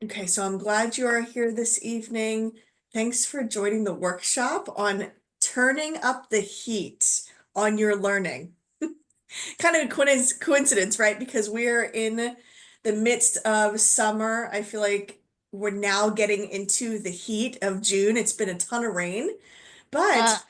Okay, so I'm glad you are here this evening. Thanks for joining the workshop on turning up the heat on your learning. Kind of a coincidence, right? Because we're in the midst of summer. I feel like we're now getting into the heat of June. It's been a ton of rain, but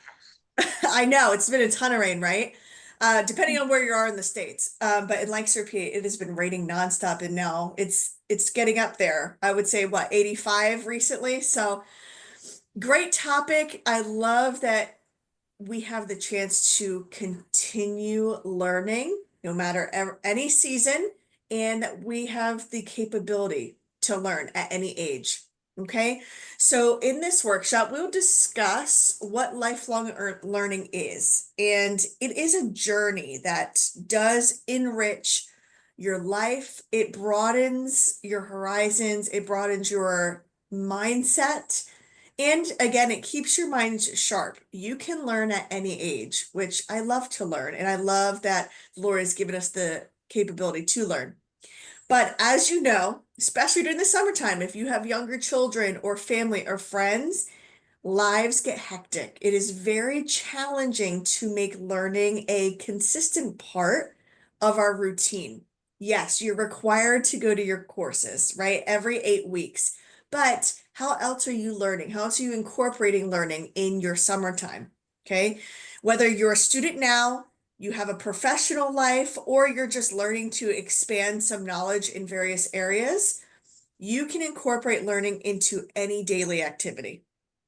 Uh, I know it's been a ton of rain, right? Depending on where you are in the States. But in Lancaster, PA, it has been raining nonstop, and now it's getting up there. I would say what, 85 recently. So great topic. I love that we have the chance to continue learning no matter any season, and that we have the capability to learn at any age. Okay, so in this workshop, we'll discuss what lifelong learning is, and it is a journey that does enrich your life. It broadens your horizons, it broadens your mindset, and again, it keeps your mind sharp. You can learn at any age, which I love to learn. And I love that the Lord has given us the capability to learn. But as you know, especially during the summertime, if you have younger children or family or friends, lives get hectic. It is very challenging to make learning a consistent part of our routine. Yes, you're required to go to your courses, right? Every 8 weeks. But how else are you learning? How else are you incorporating learning in your summertime? Okay. Whether you're a student now, you have a professional life, or you're just learning to expand some knowledge in various areas, you can incorporate learning into any daily activity.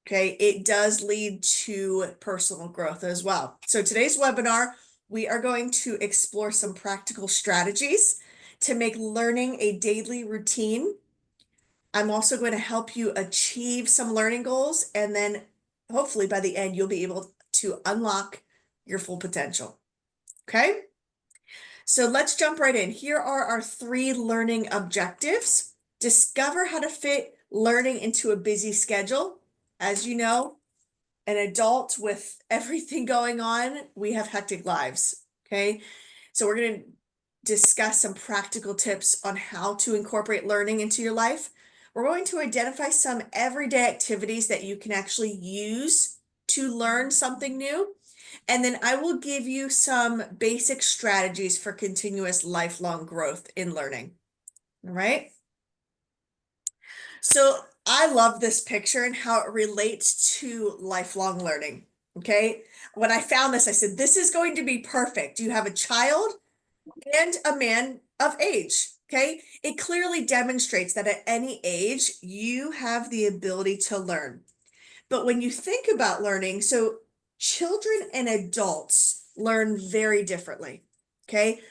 Okay, it does lead to personal growth as well. So today's webinar, we are going to explore some practical strategies to make learning a daily routine. I'm also going to help you achieve some learning goals, and then hopefully by the end, you'll be able to unlock your full potential. Okay, so let's jump right in. Here are our 3 learning objectives. Discover how to fit learning into a busy schedule. As you know, an adult with everything going on, we have hectic lives. Okay. So we're going to discuss some practical tips on how to incorporate learning into your life. We're going to identify some everyday activities that you can actually use to learn something new. And then I will give you some basic strategies for continuous lifelong growth in learning. All right. So I love this picture and how it relates to lifelong learning. Okay. When I found this, I said, this is going to be perfect. You have a child and a man of age. Okay. It clearly demonstrates that at any age, you have the ability to learn. But when you think about learning, so children and adults learn very differently. Okay.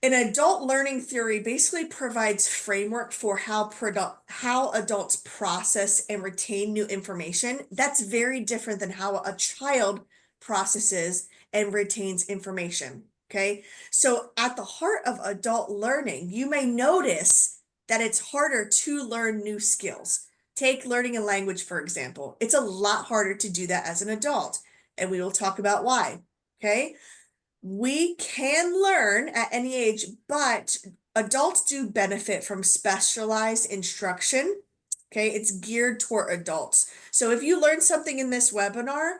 An adult learning theory basically provides framework for how adults process and retain new information. That's very different than how a child processes and retains information. Okay. So at the heart of adult learning, you may notice that it's harder to learn new skills. Take learning a language, for example. It's a lot harder to do that as an adult, and we will talk about why. Okay. We can learn at any age, but adults do benefit from specialized instruction. Okay, it's geared toward adults. So if you learn something in this webinar,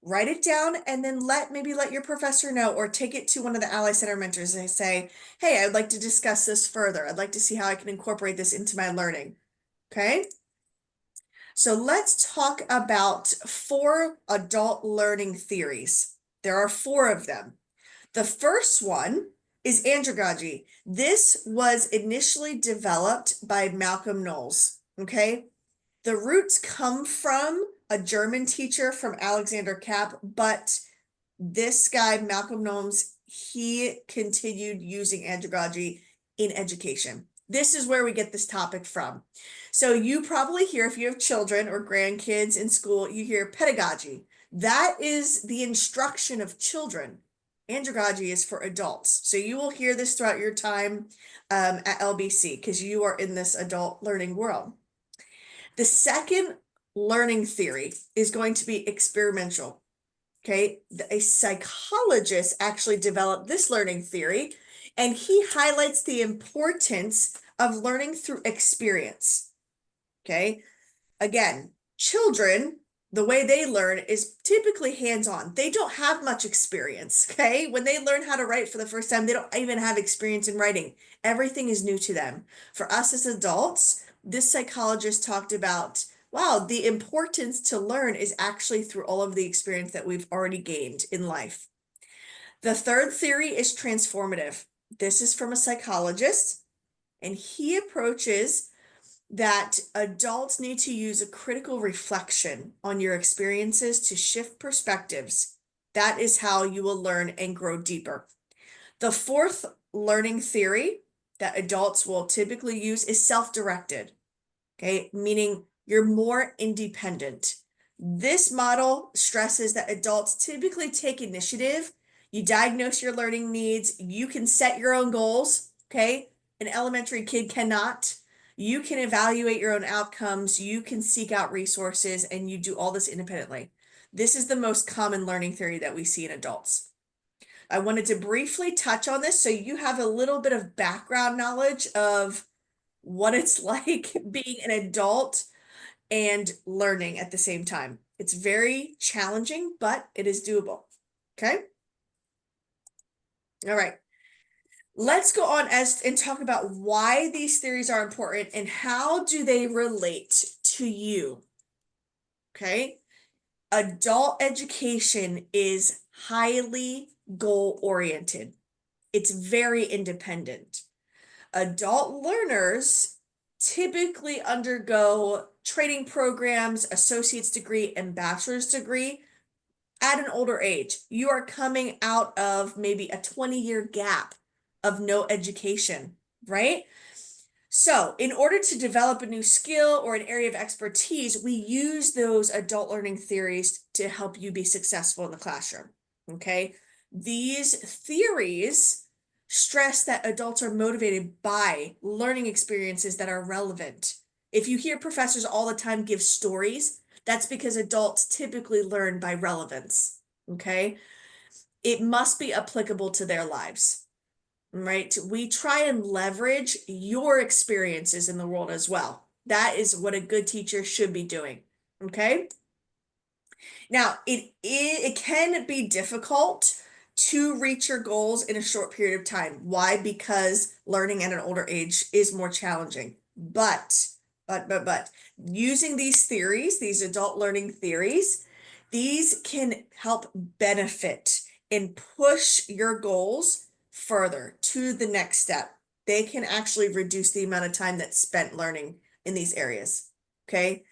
write it down and then maybe let your professor know, or take it to one of the Ally Center mentors and say, hey, I'd like to discuss this further. I'd like to see how I can incorporate this into my learning. Okay, so let's talk about 4 adult learning theories. There are 4 of them. The first one is andragogy. This was initially developed by Malcolm Knowles. Okay. The roots come from a German teacher from Alexander Kapp, but this guy, Malcolm Knowles, he continued using andragogy in education. This is where we get this topic from. So you probably hear, if you have children or grandkids in school, you hear pedagogy. That is the instruction of children. Andragogy is for adults. So you will hear this throughout your time at LBC, because you are in this adult learning world. The second learning theory is going to be experiential. Okay, a psychologist actually developed this learning theory, and he highlights the importance of learning through experience. Okay. Again, children, the way they learn is typically hands-on. They don't have much experience. Okay. When they learn how to write for the first time, they don't even have experience in writing. Everything is new to them. For us as adults, this psychologist talked about, wow, the importance to learn is actually through all of the experience that we've already gained in life. The third theory is transformative. This is from a psychologist, and he approaches that adults need to use a critical reflection on your experiences to shift perspectives. That is how you will learn and grow deeper. The fourth learning theory that adults will typically use is self-directed, okay, meaning you're more independent. This model stresses that adults typically take initiative. You diagnose your learning needs. You can set your own goals, okay? An elementary kid cannot. You can evaluate your own outcomes. You can seek out resources, and you do all this independently. This is the most common learning theory that we see in adults. I wanted to briefly touch on this so you have a little bit of background knowledge of what it's like being an adult and learning at the same time. It's very challenging, but it is doable. Okay. All right. Let's go on and talk about why these theories are important and how do they relate to you. Okay. Adult education is highly goal-oriented. It's very independent. Adult learners typically undergo training programs, associate's degree, and bachelor's degree at an older age. You are coming out of maybe a 20-year gap of no education, right? So in order to develop a new skill or an area of expertise, we use those adult learning theories to help you be successful in the classroom, okay? These theories stress that adults are motivated by learning experiences that are relevant. If you hear professors all the time give stories, that's because adults typically learn by relevance, okay? It must be applicable to their lives, right? We try and leverage your experiences in the world as well. That is what a good teacher should be doing, okay? Now, it can be difficult to reach your goals in a short period of time. Why? Because learning at an older age is more challenging. But using these theories, these adult learning theories, these can help benefit and push your goals further to the next step. They can actually reduce the amount of time that's spent learning in these areas. Okay.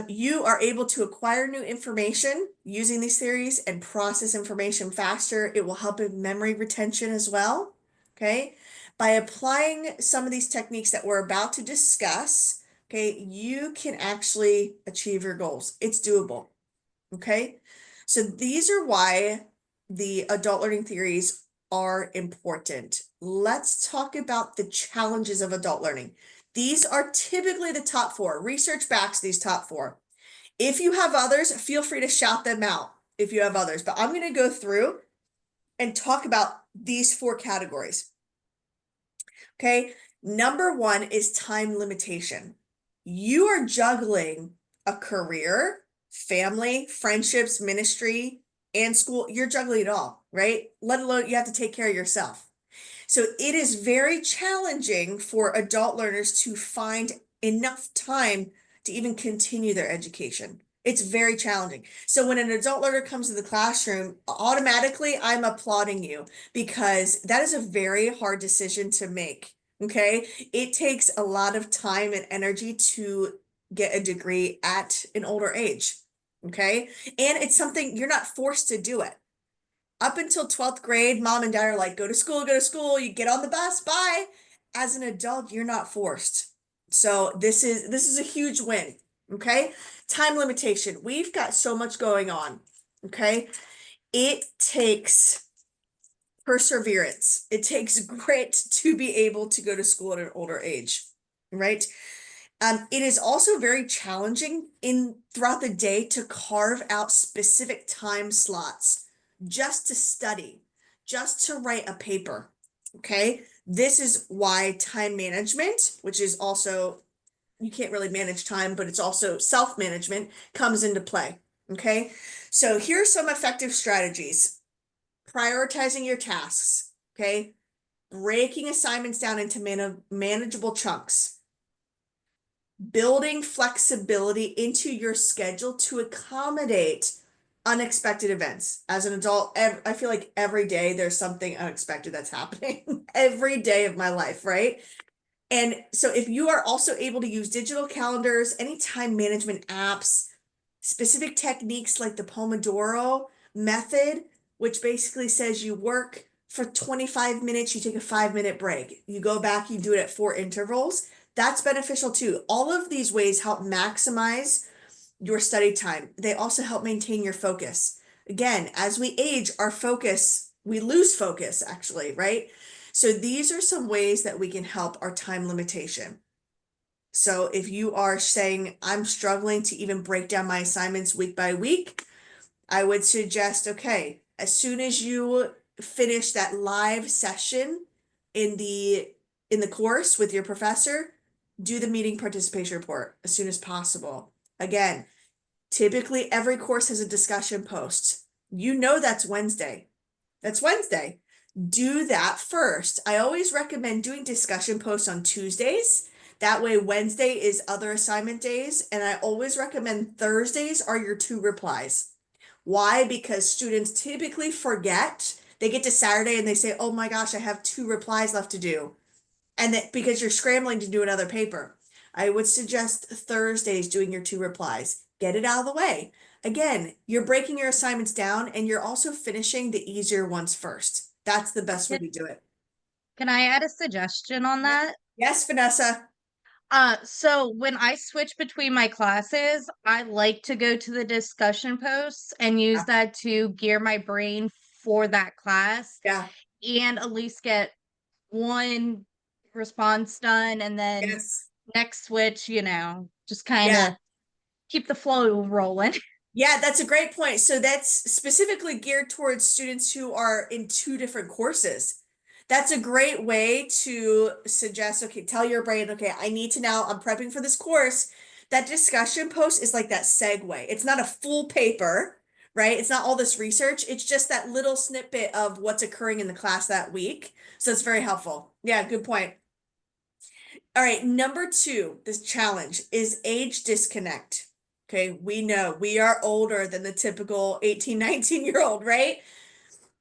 You are able to acquire new information using these theories and process information faster. It will help in memory retention as well. Okay. By applying some of these techniques that we're about to discuss, okay, you can actually achieve your goals. It's doable. Okay. So these are why the adult learning theories are important. Let's talk about the challenges of adult learning. These are typically the top four. Research backs these top four. If you have others, feel free to shout them out if you have others. But I'm going to go through and talk about these four categories. Okay. Number one is time limitation. You are juggling a career, family, friendships, ministry, and school. You're juggling it all, right? Let alone you have to take care of yourself. So it is very challenging for adult learners to find enough time to even continue their education. It's very challenging. So when an adult learner comes to the classroom, automatically I'm applauding you because that is a very hard decision to make. Okay. It takes a lot of time and energy to get a degree at an older age. Okay. And it's something you're not forced to do it. Up until 12th grade, mom and dad are like, go to school, you get on the bus, bye. As an adult, you're not forced. So this is a huge win. Okay. Time limitation. We've got so much going on. Okay. It takes perseverance. It takes grit to be able to go to school at an older age, right? It is also very challenging throughout the day to carve out specific time slots just to study, just to write a paper. Okay. This is why time management, which is also, you can't really manage time, but it's also self-management, comes into play. Okay. So here's some effective strategies. Prioritizing your tasks. Okay. Breaking assignments down into manageable chunks. Building flexibility into your schedule to accommodate unexpected events. As an adult, I feel like every day there's something unexpected that's happening every day of my life, right? And so if you are also able to use digital calendars, any time management apps, specific techniques like the Pomodoro method, which basically says you work for 25 minutes, you take a 5-minute break. You go back, you do it at 4 intervals. That's beneficial too. All of these ways help maximize your study time. They also help maintain your focus. Again, as we age, our focus, we lose focus actually, right? So these are some ways that we can help our time limitation. So if you are saying, I'm struggling to even break down my assignments week by week, I would suggest, okay, as soon as you finish that live session in the course with your professor, do the meeting participation report as soon as possible. Again, typically every course has a discussion post. You know that's Wednesday. That's Wednesday. Do that first. I always recommend doing discussion posts on Tuesdays. That way, Wednesday is other assignment days. And I always recommend Thursdays are your 2 replies. Why? Because students typically forget. They get to Saturday and they say, oh my gosh, I have 2 replies left to do. And that because you're scrambling to do another paper. I would suggest Thursdays doing your 2 replies. Get it out of the way. Again, you're breaking your assignments down and you're also finishing the easier ones first. That's the best way Can, to do it. can I add a suggestion on Yeah. that? Yes, Vanessa. So when I switch between my classes, I like to go to the discussion posts and use Yeah. that to gear my brain for that class Yeah. and at least get one response done and then Yes. next switch, just kind Yeah. of keep the flow rolling. Yeah, that's a great point. So that's specifically geared towards students who are in 2 different courses. That's a great way to suggest, okay, tell your brain, okay, I need to now, I'm prepping for this course. That discussion post is like that segue. It's not a full paper, right? It's not all this research. It's just that little snippet of what's occurring in the class that week. So it's very helpful. Yeah, good point. All right, number 2, this challenge is age disconnect. Okay, we know we are older than the typical 18, 19-year-old, right?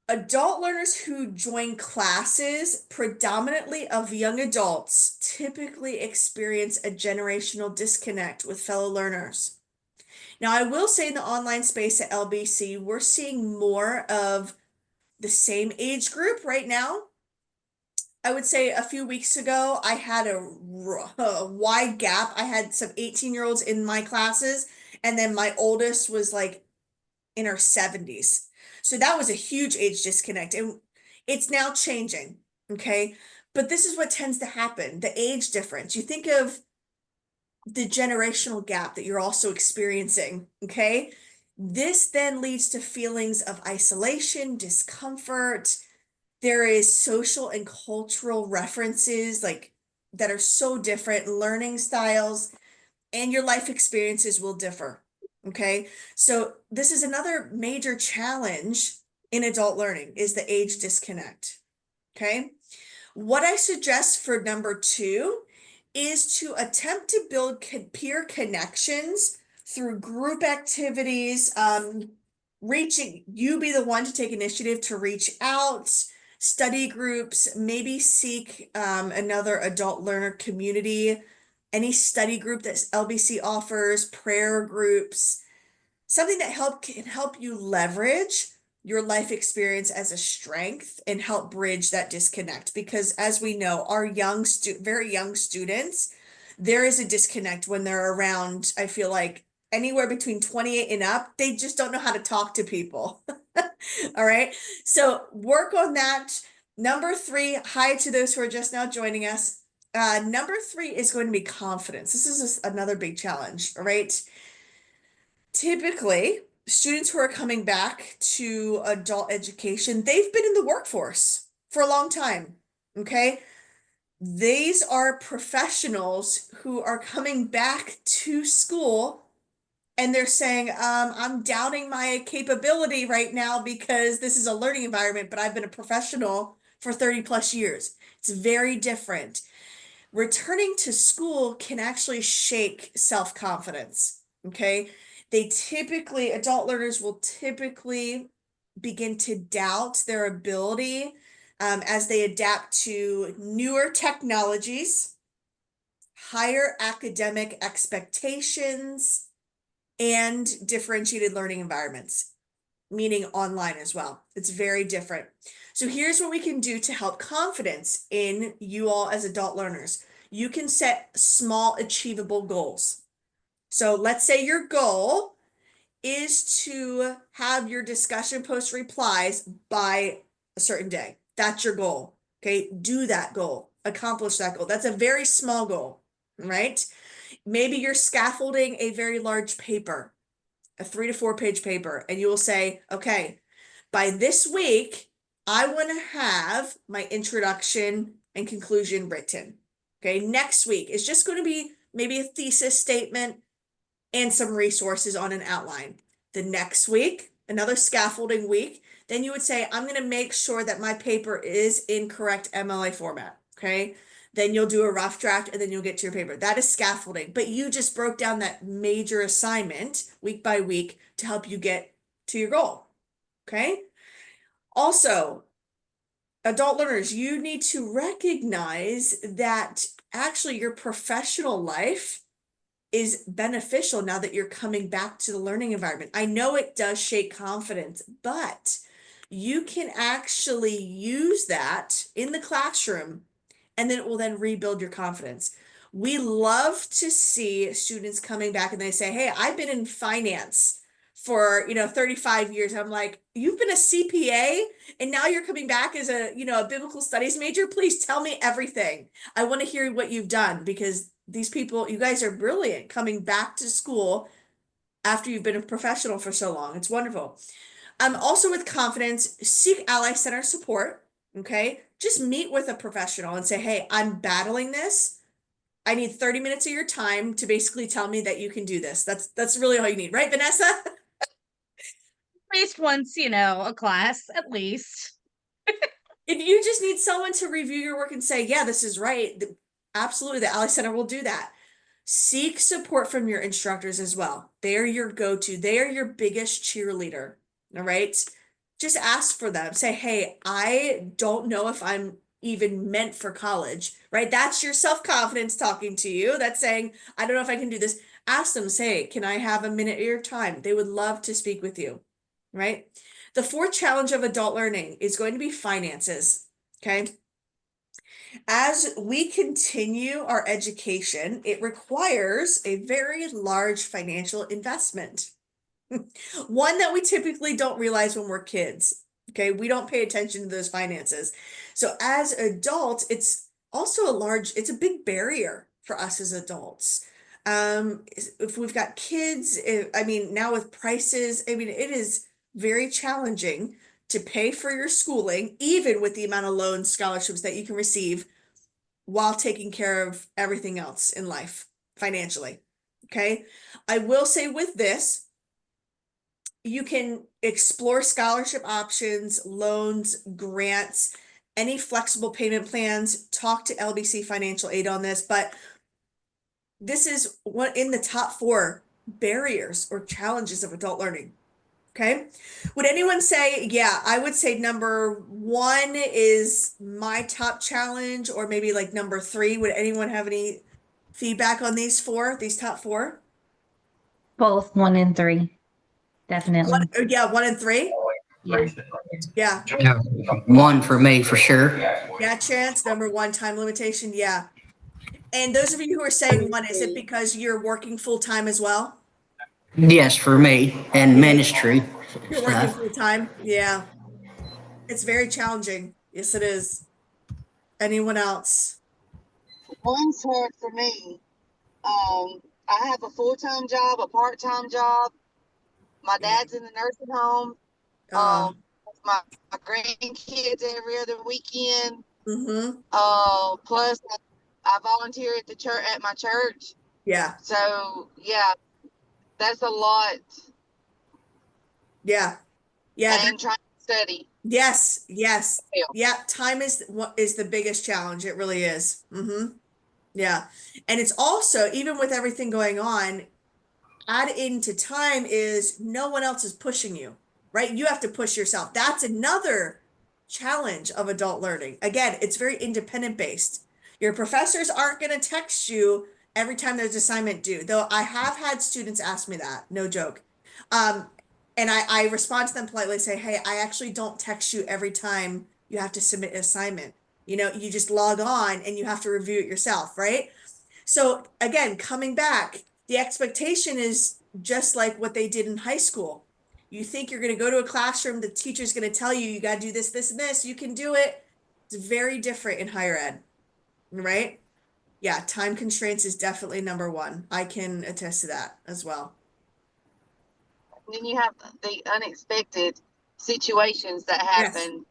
Adult learners who join classes predominantly of young adults typically experience a generational disconnect with fellow learners. Now, I will say in the online space at LBC, we're seeing more of the same age group right now. I would say a few weeks ago, I had a wide gap. I had some 18-year-olds in my classes, and then my oldest was like in her 70s. So that was a huge age disconnect. And it's now changing. Okay. But this is what tends to happen, the age difference. You think of the generational gap that you're also experiencing. Okay. This then leads to feelings of isolation, discomfort. There is social and cultural references like that are so different, learning styles, and your life experiences will differ. Okay. So this is another major challenge in adult learning is the age disconnect. Okay. What I suggest for number 2 is to attempt to build peer connections through group activities, you be the one to take initiative to reach out, study groups, maybe seek another adult learner community, any study group that LBC offers, prayer groups, something that can help you leverage your life experience as a strength and help bridge that disconnect. Because as we know, our very young students, there is a disconnect when they're around, I feel like anywhere between 28 and up, they just don't know how to talk to people. All right. So work on that. Number 3, hi to those who are just now joining us. Number 3 is going to be confidence. This is another big challenge, all right? Typically, students who are coming back to adult education, they've been in the workforce for a long time. Okay. These are professionals who are coming back to school and they're saying, I'm doubting my capability right now because this is a learning environment, but I've been a professional for 30 plus years. It's very different. Returning to school can actually shake self-confidence. Okay. Adult learners will typically begin to doubt their ability as they adapt to newer technologies, higher academic expectations, and differentiated learning environments, meaning online as well. It's very different. So here's what we can do to help confidence in you all as adult learners. You can set small achievable goals. So let's say your goal is to have your discussion post replies by a certain day. That's your goal. Okay, do that goal, accomplish that goal. That's a very small goal, right? Maybe you're scaffolding a very large paper, a 3 to 4 page paper, and you will say, okay, by this week, I want to have my introduction and conclusion written. Okay, next week is just going to be maybe a thesis statement and some resources on an outline. The next week, another scaffolding week, then you would say, I'm going to make sure that my paper is in correct MLA format. Okay. Then you'll do a rough draft and then you'll get to your paper. That is scaffolding, but you just broke down that major assignment week by week to help you get to your goal. Okay. Also, adult learners, you need to recognize that actually your professional life is beneficial now that you're coming back to the learning environment. I know it does shake confidence, but you can actually use that in the classroom and then it will then rebuild your confidence. We love to see students coming back and they say, hey, I've been in finance for 35 years. I'm like, you've been a CPA and now you're coming back as a biblical studies major. Please tell me everything. I want to hear what you've done because these people, you guys are brilliant coming back to school after you've been a professional for so long. It's wonderful. Also with confidence, seek ally center support. Okay. Just meet with a professional and say, hey, I'm battling this. I need 30 minutes of your time to basically tell me that you can do this. That's really all you need, right, Vanessa? At least once, a class, at least. If you just need someone to review your work and say, yeah, this is right, absolutely, the Ally Center will do that. Seek support from your instructors as well. They are your go-to. They are your biggest cheerleader. All right. Just ask for them. Say, hey, I don't know if I'm even meant for college, right? That's your self-confidence talking to you. That's saying, I don't know if I can do this. Ask them, say, can I have a minute of your time? They would love to speak with you, right? The fourth challenge of adult learning is going to be finances. Okay. As we continue our education, it requires a very large financial investment. One that we typically don't realize when we're kids. Okay, we don't pay attention to those finances. So as adults, it's a big barrier for us as adults. If we've got kids, now with prices, it is very challenging to pay for your schooling, even with the amount of loans, scholarships that you can receive while taking care of everything else in life financially. Okay. I will say with this, you can explore scholarship options, loans, grants, any flexible payment plans. Talk to LBC Financial Aid on this, but this is what in the top 4 barriers or challenges of adult learning. Okay. Would anyone say, yeah, I would say number 1 is my top challenge, or maybe like number 3? Would anyone have any feedback on these top 4? Both 1 and 3, definitely. Yeah, 1 and 3. Yeah. Yeah. Yeah, one for me for sure. Yeah, Chance, number 1, time limitation. Yeah. And those of you who are saying 1, is it because you're working full time as well? Yes, for me and ministry You're working stuff. full time? Yeah. It's very challenging. Yes, it is. Anyone else? One's hard for me. I have a full-time job, a part-time job. My Yeah. dad's in the nursing home. Uh, My grandkids every other weekend. Mm-hmm. Plus I volunteer at the church, at my church. Yeah. So yeah, that's a lot. Yeah. Yeah. And trying to study. Yes. Yes. Yeah. Yeah. Time is what is the biggest challenge. It really is. Mm-hmm. Yeah. And it's also, even with everything going on, add into time is no one else is pushing you, right? You have to push yourself. That's another challenge of adult learning. Again, it's very independent based. Your professors aren't going to text you every time there's assignment due, though I have had students ask me that, no joke. And I respond to them politely, say, hey, I actually don't text you every time you have to submit an assignment. You know, you just log on and you have to review it yourself, right? So again, coming back, the expectation is just like what they did in high school. You think you're going to go to a classroom, the teacher's going to tell you, you got to do this, this, and this, you can do it. It's very different in higher ed, right? Yeah, time constraints is definitely number one. I can attest to that as well. And then you have the unexpected situations that Yes. happen.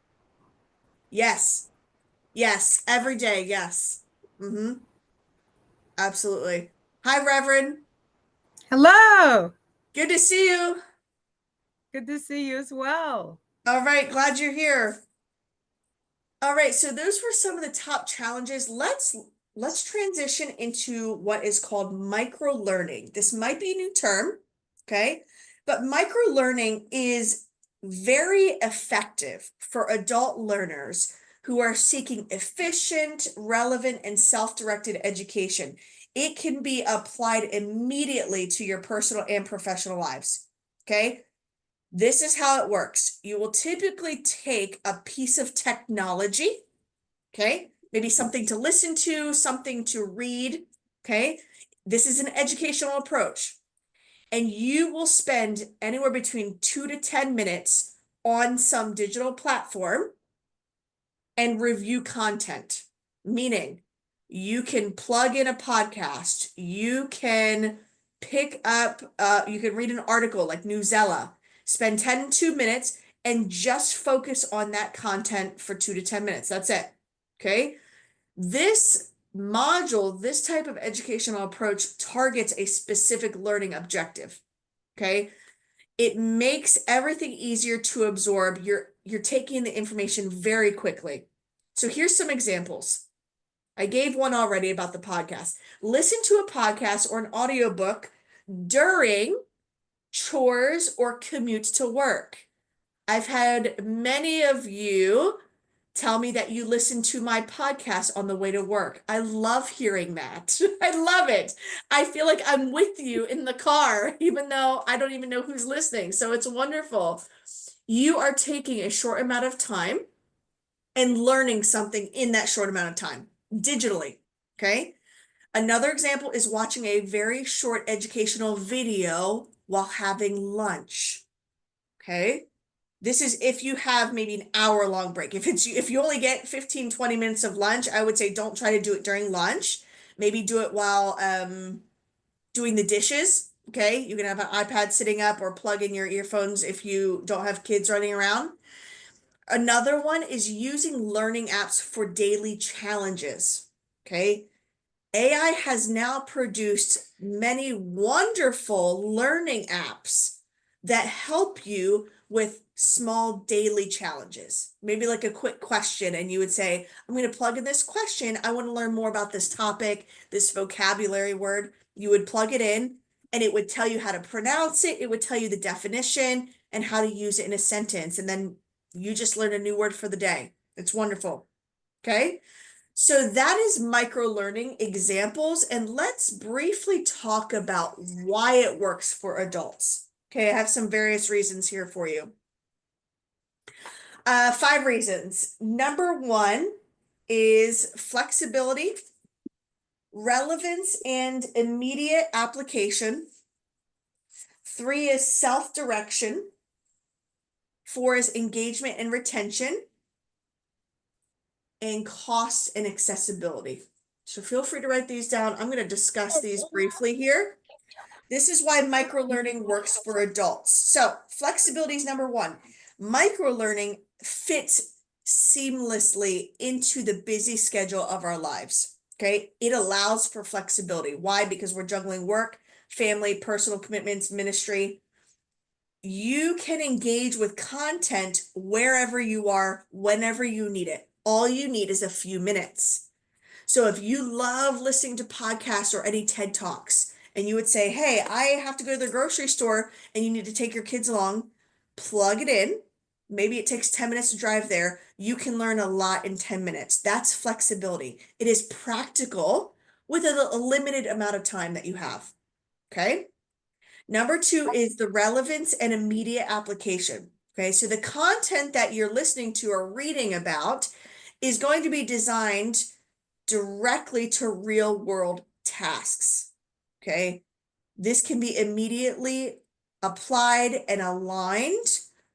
Yes. Yes. Every day. Yes. Mm-hmm. Absolutely. Hi, Reverend. Hello. Good to see you. Good to see you as well. All right. Glad you're here. All right, so those were some of the top challenges. Let's transition into what is called micro learning. This might be a new term, okay? But micro learning is very effective for adult learners who are seeking efficient, relevant, and self-directed education. It can be applied immediately to your personal and professional lives, okay? This is how it works. You will typically take a piece of technology, okay? Maybe something to listen to, something to read, okay? This is an educational approach. And you will spend anywhere between 2 to 10 minutes on some digital platform and review content. Meaning, you can plug in a podcast, you can pick up, you can read an article like Newsella, spend 10 to 2 minutes and just focus on that content for 2 to 10 minutes. That's it. Okay. This module, this type of educational approach targets a specific learning objective. Okay. It makes everything easier to absorb. You're taking the information very quickly. So here's some examples. I gave one already about the podcast. Listen to a podcast or an audiobook during chores or commute to work. I've had many of you tell me that you listen to my podcast on the way to work. I love hearing that. I love it. I feel like I'm with you in the car, even though I don't even know who's listening. So it's wonderful. You are taking a short amount of time and learning something in that short amount of time digitally. Okay. Another example is watching a very short educational video while having lunch. Okay. This is if you have maybe an hour-long break. If you only get 15, 20 minutes of lunch, I would say don't try to do it during lunch. Maybe do it while doing the dishes. Okay. You can have an iPad sitting up or plug in your earphones if you don't have kids running around. Another one is using learning apps for daily challenges. Okay. AI has now produced many wonderful learning apps that help you with small daily challenges. Maybe like a quick question, and you would say, I'm going to plug in this question. I want to learn more about this topic, this vocabulary word. You would plug it in, and it would tell you how to pronounce it. It would tell you the definition and how to use it in a sentence. And then you just learn a new word for the day. It's wonderful. Okay. So that is micro learning examples, and let's briefly talk about why it works for adults. Okay, I have some various reasons here for you. 5 reasons. Number 1 is flexibility, relevance, and immediate application. 3 is self-direction. 4 is engagement and retention. And cost and accessibility. So feel free to write these down. I'm going to discuss these briefly here. This is why microlearning works for adults. So flexibility is number 1. Microlearning fits seamlessly into the busy schedule of our lives. Okay. It allows for flexibility. Why? Because we're juggling work, family, personal commitments, ministry. You can engage with content wherever you are, whenever you need it. All you need is a few minutes. So if you love listening to podcasts or any TED Talks, and you would say, hey, I have to go to the grocery store and you need to take your kids along, plug it in. Maybe it takes 10 minutes to drive there. You can learn a lot in 10 minutes. That's flexibility. It is practical with a limited amount of time that you have. Okay. Number 2 is the relevance and immediate application. Okay. So the content that you're listening to or reading about is going to be designed directly to real world tasks. Okay. This can be immediately applied and aligned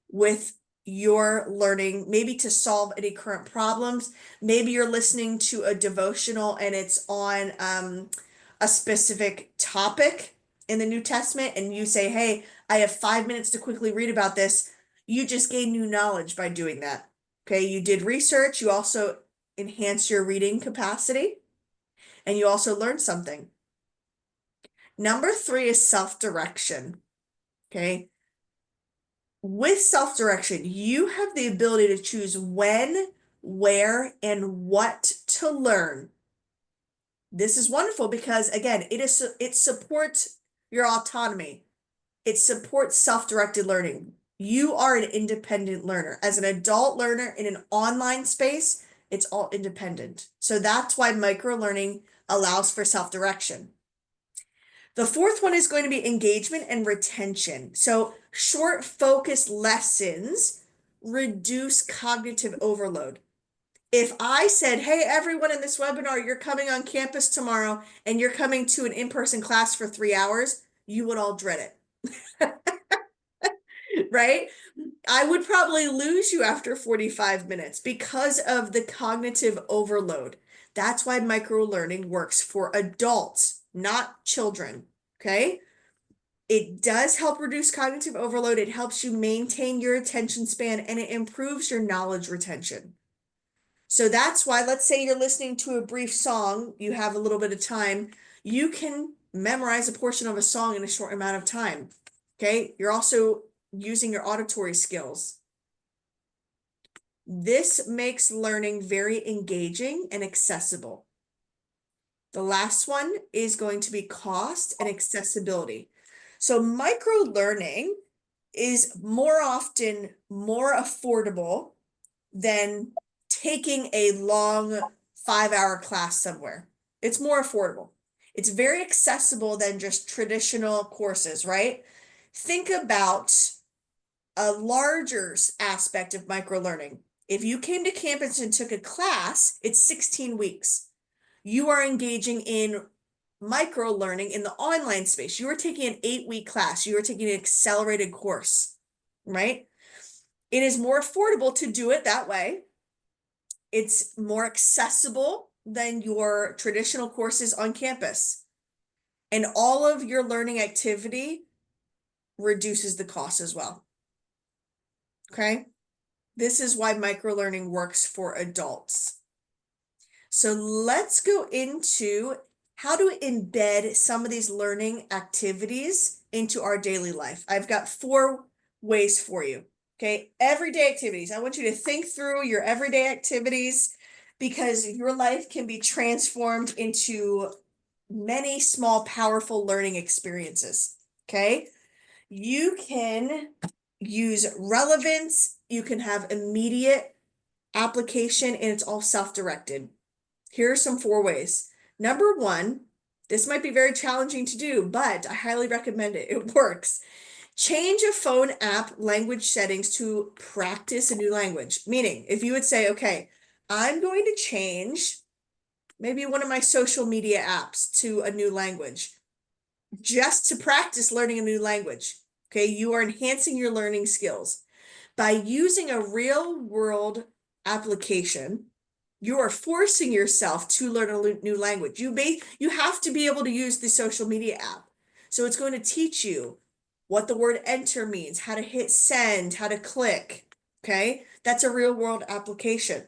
with your learning, maybe to solve any current problems. Maybe you're listening to a devotional and it's on a specific topic in the New Testament, and you say, hey, I have 5 minutes to quickly read about this. You just gain new knowledge by doing that. Okay. You did research. You also enhance your reading capacity, and you also learn something. Number 3 is self-direction. Okay. With self-direction, you have the ability to choose when, where, and what to learn. This is wonderful because, again, it supports your autonomy. It supports self-directed learning. You are an independent learner. As an adult learner in an online space, it's all independent. So that's why microlearning allows for self-direction. The 4th one is going to be engagement and retention. So short, focused lessons reduce cognitive overload. If I said, hey, everyone in this webinar, you're coming on campus tomorrow and you're coming to an in-person class for 3 hours, you would all dread it. Right? I would probably lose you after 45 minutes because of the cognitive overload. That's why microlearning works for adults, not children. Okay. It does help reduce cognitive overload. It helps you maintain your attention span, and it improves your knowledge retention. So that's why, let's say you're listening to a brief song, you have a little bit of time, you can memorize a portion of a song in a short amount of time. Okay. You're also using your auditory skills. This makes learning very engaging and accessible. The last one is going to be cost and accessibility. So micro learning is more often more affordable than taking a long 5-hour class somewhere. It's more affordable. It's very accessible than just traditional courses, right? Think about a larger aspect of micro learning. If you came to campus and took a class, it's 16 weeks. You are engaging in micro learning in the online space. You are taking an 8-week class. You are taking an accelerated course, right? It is more affordable to do it that way. It's more accessible than your traditional courses on campus. And all of your learning activity reduces the cost as well. Okay? This is why microlearning works for adults. So let's go into how to embed some of these learning activities into our daily life. I've got 4 ways for you. Okay, everyday activities. I want you to think through your everyday activities, because your life can be transformed into many small, powerful learning experiences. Okay, you can use relevance, you can have immediate application, and it's all self-directed. Here are some 4 ways. Number 1, this might be very challenging to do, but I highly recommend it. It works. Change a phone app language settings to practice a new language. Meaning, if you would say, okay, I'm going to change maybe one of my social media apps to a new language, just to practice learning a new language. Okay, you are enhancing your learning skills. By using a real world application, you are forcing yourself to learn a new language. You have to be able to use the social media app. So it's going to teach you what the word enter means, how to hit send, how to click. Okay, that's a real world application.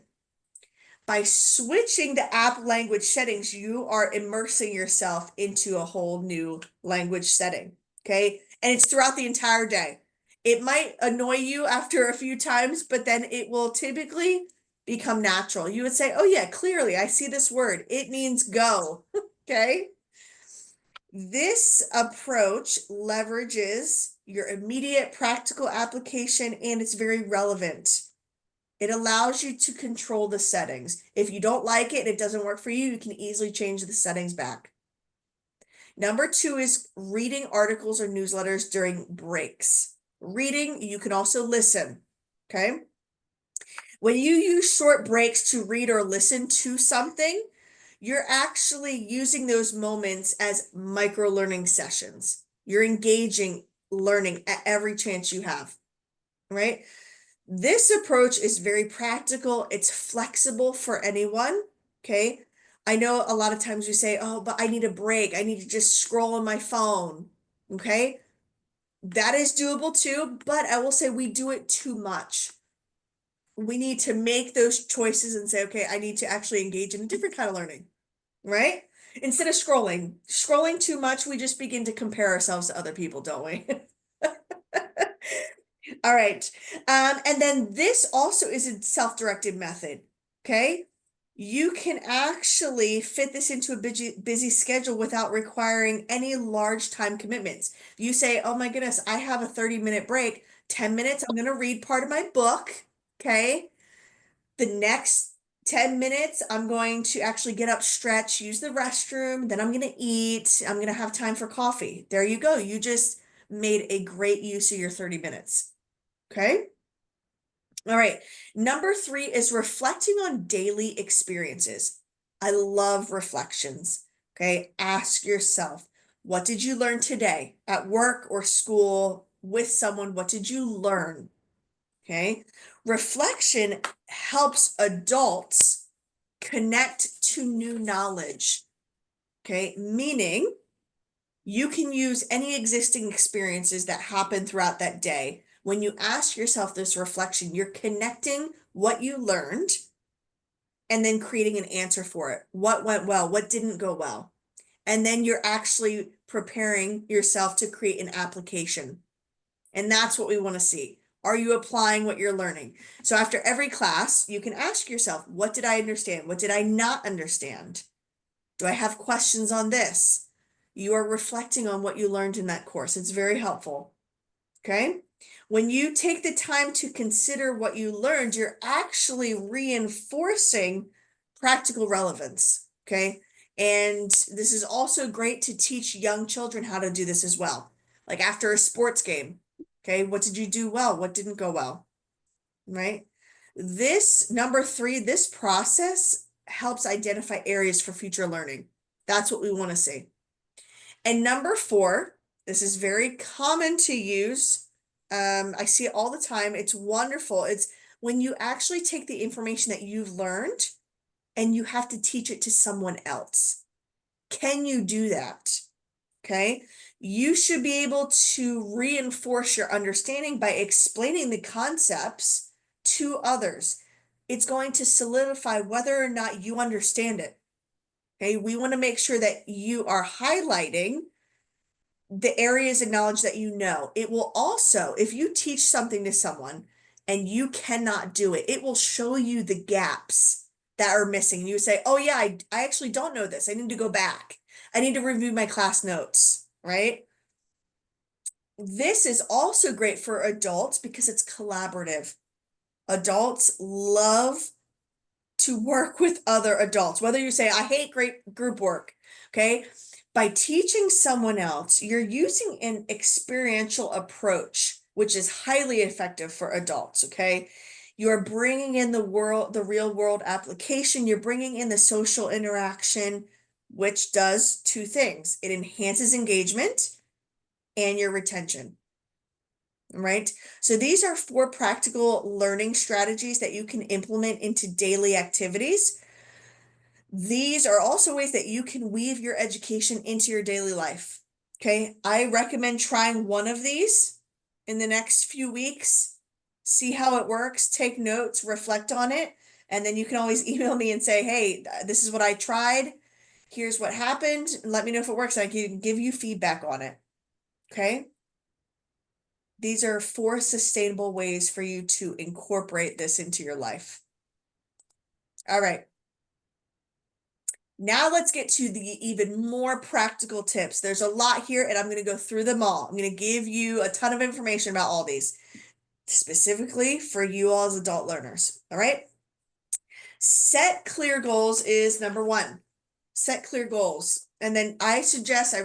By switching the app language settings, you are immersing yourself into a whole new language setting. Okay, and it's throughout the entire day. It might annoy you after a few times, but then it will typically become natural. You would say, oh yeah, clearly I see this word. It means go. Okay. This approach leverages your immediate practical application and it's very relevant. It allows you to control the settings. If you don't like it, it doesn't work for you, you can easily change the settings back. Number 2 is reading articles or newsletters during breaks. Reading, you can also listen, okay? When you use short breaks to read or listen to something, you're actually using those moments as micro learning sessions. You're engaging learning at every chance you have, right? This approach is very practical. It's flexible for anyone, okay? I know a lot of times we say, oh, but I need a break. I need to just scroll on my phone, okay? That is doable too, but I will say we do it too much. We need to make those choices and say, okay, I need to actually engage in a different kind of learning, right? Instead of scrolling too much, we just begin to compare ourselves to other people, don't we? All right. And then this also is a self-directed method. Okay. You can actually fit this into a busy schedule without requiring any large time commitments. You say, oh my goodness, I have a 30-minute break, 10 minutes, I'm going to read part of my book. Okay. The next 10 minutes, I'm going to actually get up, stretch, use the restroom, then I'm going to eat, I'm going to have time for coffee. There you go. You just made a great use of your 30 minutes. Okay. All right. Number 3 is reflecting on daily experiences. I love reflections. Okay. Ask yourself, what did you learn today at work or school with someone? What did you learn? Okay. Reflection helps adults connect to new knowledge. Okay. Meaning you can use any existing experiences that happen throughout that day. When you ask yourself this reflection, you're connecting what you learned and then creating an answer for it. What went well? What didn't go well? And then you're actually preparing yourself to create an application. And that's what we want to see. Are you applying what you're learning? So after every class, you can ask yourself, what did I understand? What did I not understand? Do I have questions on this? You are reflecting on what you learned in that course. It's very helpful. Okay. When you take the time to consider what you learned, you're actually reinforcing practical relevance. Okay. And this is also great to teach young children how to do this as well. Like after a sports game. Okay. What did you do well? What didn't go well? Right. This number 3, this process helps identify areas for future learning. That's what we want to see. And number 4, this is very common to use. I see it all the time. It's wonderful. It's when you actually take the information that you've learned and you have to teach it to someone else. Can you do that? Okay. You should be able to reinforce your understanding by explaining the concepts to others. It's going to solidify whether or not you understand it. Okay. We want to make sure that you are highlighting the areas of knowledge that you know. It will also, if you teach something to someone and you cannot do it, it will show you the gaps that are missing. You say, oh yeah, I actually don't know this. I need to go back. I need to review my class notes, right? This is also great for adults because it's collaborative. Adults love to work with other adults, whether you say, I hate great group work, okay? By teaching someone else, you're using an experiential approach, which is highly effective for adults, okay? You're bringing in the real world application. You're bringing in the social interaction, which does 2 things. It enhances engagement and your retention, right? So these are 4 practical learning strategies that you can implement into daily activities. These are also ways that you can weave your education into your daily life. Okay. I recommend trying one of these in the next few weeks. see how it works, take notes, reflect on it, and then you can always email me and say, hey, this is what I tried. Here's what happened. And let me know if it works. I can give you feedback on it. Okay. These are 4 sustainable ways for you to incorporate this into your life. All right. Now let's get to the even more practical tips. There's a lot here and I'm going to go through them all. I'm going to give you a ton of information about all these, specifically for you all as adult learners. All right. Set clear goals is number 1. Set clear goals. And then I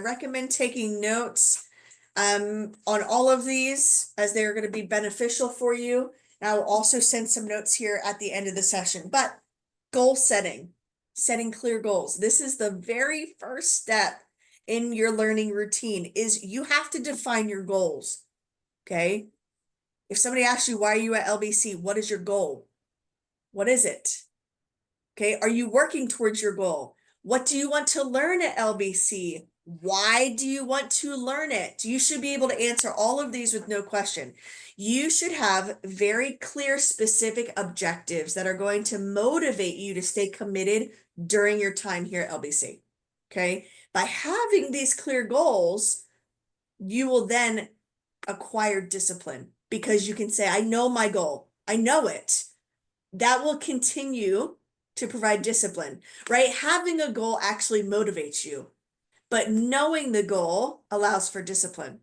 recommend taking notes on all of these, as they're going to be beneficial for you. And I will also send some notes here at the end of the session. But goal setting clear goals. This is the very first step in your learning routine, is you have to define your goals. Okay. If somebody asks you, why are you at LBC? What is your goal? What is it? Okay. Are you working towards your goal? What do you want to learn at LBC? Why do you want to learn it? You should be able to answer all of these with no question. You should have very clear, specific objectives that are going to motivate you to stay committed during your time here at LBC. Okay. By having these clear goals, you will then acquire discipline, because you can say, I know my goal. I know it. That will continue to provide discipline, right? Having a goal actually motivates you, but knowing the goal allows for discipline.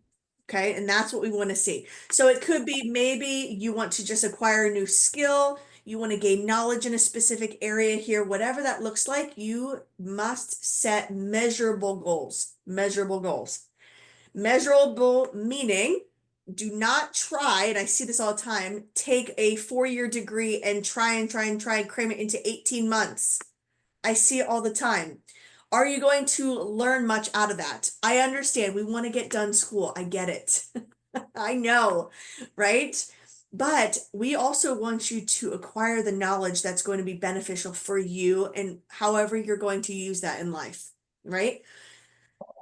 Okay. And that's what we want to see. So it could be, maybe you want to just acquire a new skill. You want to gain knowledge in a specific area here, whatever that looks like. You must set measurable goals. Measurable meaning, do not try, and I see this all the time, take a 4-year degree and try and cram it into 18 months. I see it all the time. Are you going to learn much out of that? I understand we want to get done school. I get it. I know, right? But we also want you to acquire the knowledge that's going to be beneficial for you and however you're going to use that in life, right?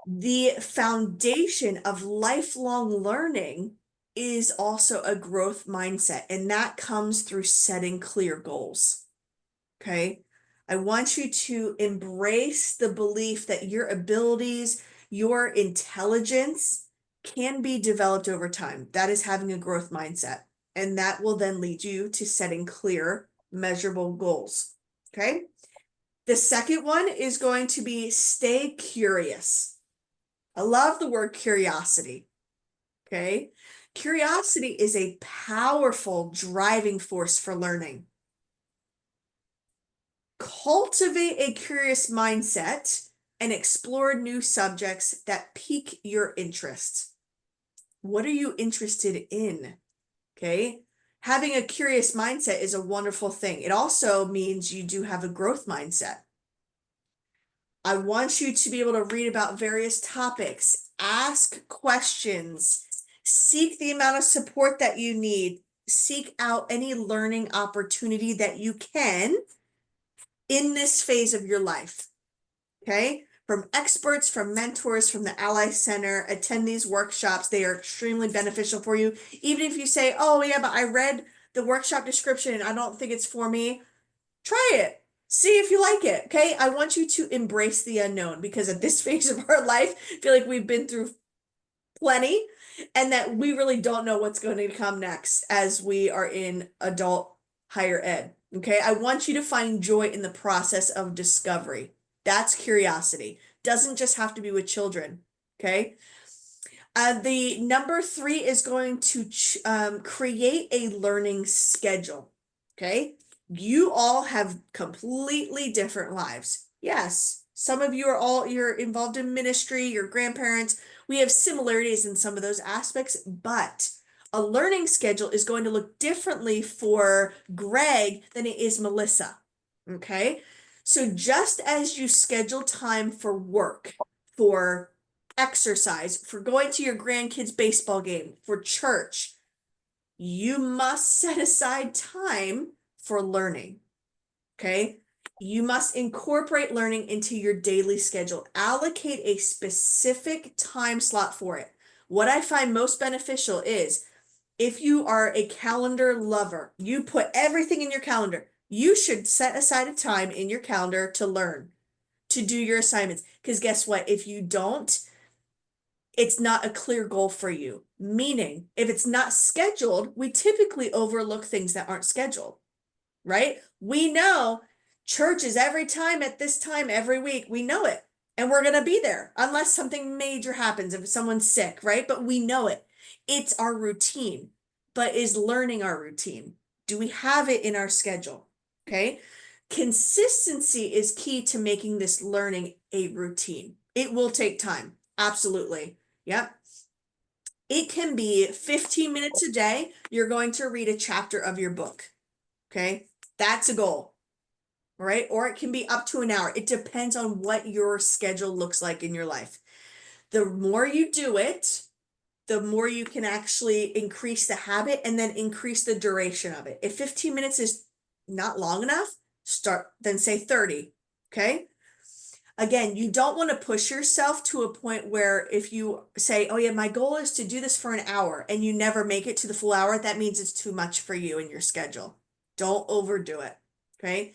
The foundation of lifelong learning is also a growth mindset, and that comes through setting clear goals. Okay. I want you to embrace the belief that your abilities, your intelligence can be developed over time. That is having a growth mindset, and that will then lead you to setting clear, measurable goals. Okay. The second one is going to be stay curious. I love the word curiosity. Okay. Curiosity is a powerful driving force for learning. Cultivate a curious mindset and explore new subjects that pique your interest. What are you interested in? Okay. Having a curious mindset is a wonderful thing. It also means you do have a growth mindset. I want you to be able to read about various topics, ask questions, seek the amount of support that you need, seek out any learning opportunity that you can in this phase of your life. Okay. From experts, from mentors, from the Ally Center, attend these workshops. They are extremely beneficial for you. Even if you say, oh yeah, but I read the workshop description and I don't think it's for me, try it. See if you like it. Okay. I want you to embrace the unknown, because at this phase of our life, I feel like we've been through plenty and that we really don't know what's going to come next as we are in adult higher ed. Okay. I want you to find joy in the process of discovery. That's curiosity. Doesn't just have to be with children. Okay. The number 3 is going to create a learning schedule. Okay. You all have completely different lives. Yes, some of you you're involved in ministry, your grandparents. We have similarities in some of those aspects, but a learning schedule is going to look differently for Greg than it is Melissa. Okay. So just as you schedule time for work, for exercise, for going to your grandkids' baseball game, for church, you must set aside time for learning. Okay. You must incorporate learning into your daily schedule. Allocate a specific time slot for it. What I find most beneficial is if you are a calendar lover, you put everything in your calendar. You should set aside a time in your calendar to learn, to do your assignments. Because guess what? If you don't, it's not a clear goal for you. Meaning, if it's not scheduled, we typically overlook things that aren't scheduled, right? We know church is every time at this time every week. We know it. And we're going to be there unless something major happens, if someone's sick, right? But we know it. It's our routine. But is learning our routine? Do we have it in our schedule? Okay. Consistency is key to making this learning a routine. It will take time. Absolutely. Yep. It can be 15 minutes a day. You're going to read a chapter of your book. Okay. That's a goal. Right? Or it can be up to an hour. It depends on what your schedule looks like in your life. The more you do it, the more you can actually increase the habit and then increase the duration of it. If 15 minutes is not long enough, then say 30. Okay. Again, you don't want to push yourself to a point where if you say, oh yeah, my goal is to do this for an hour and you never make it to the full hour, that means it's too much for you and your schedule. Don't overdo it. Okay.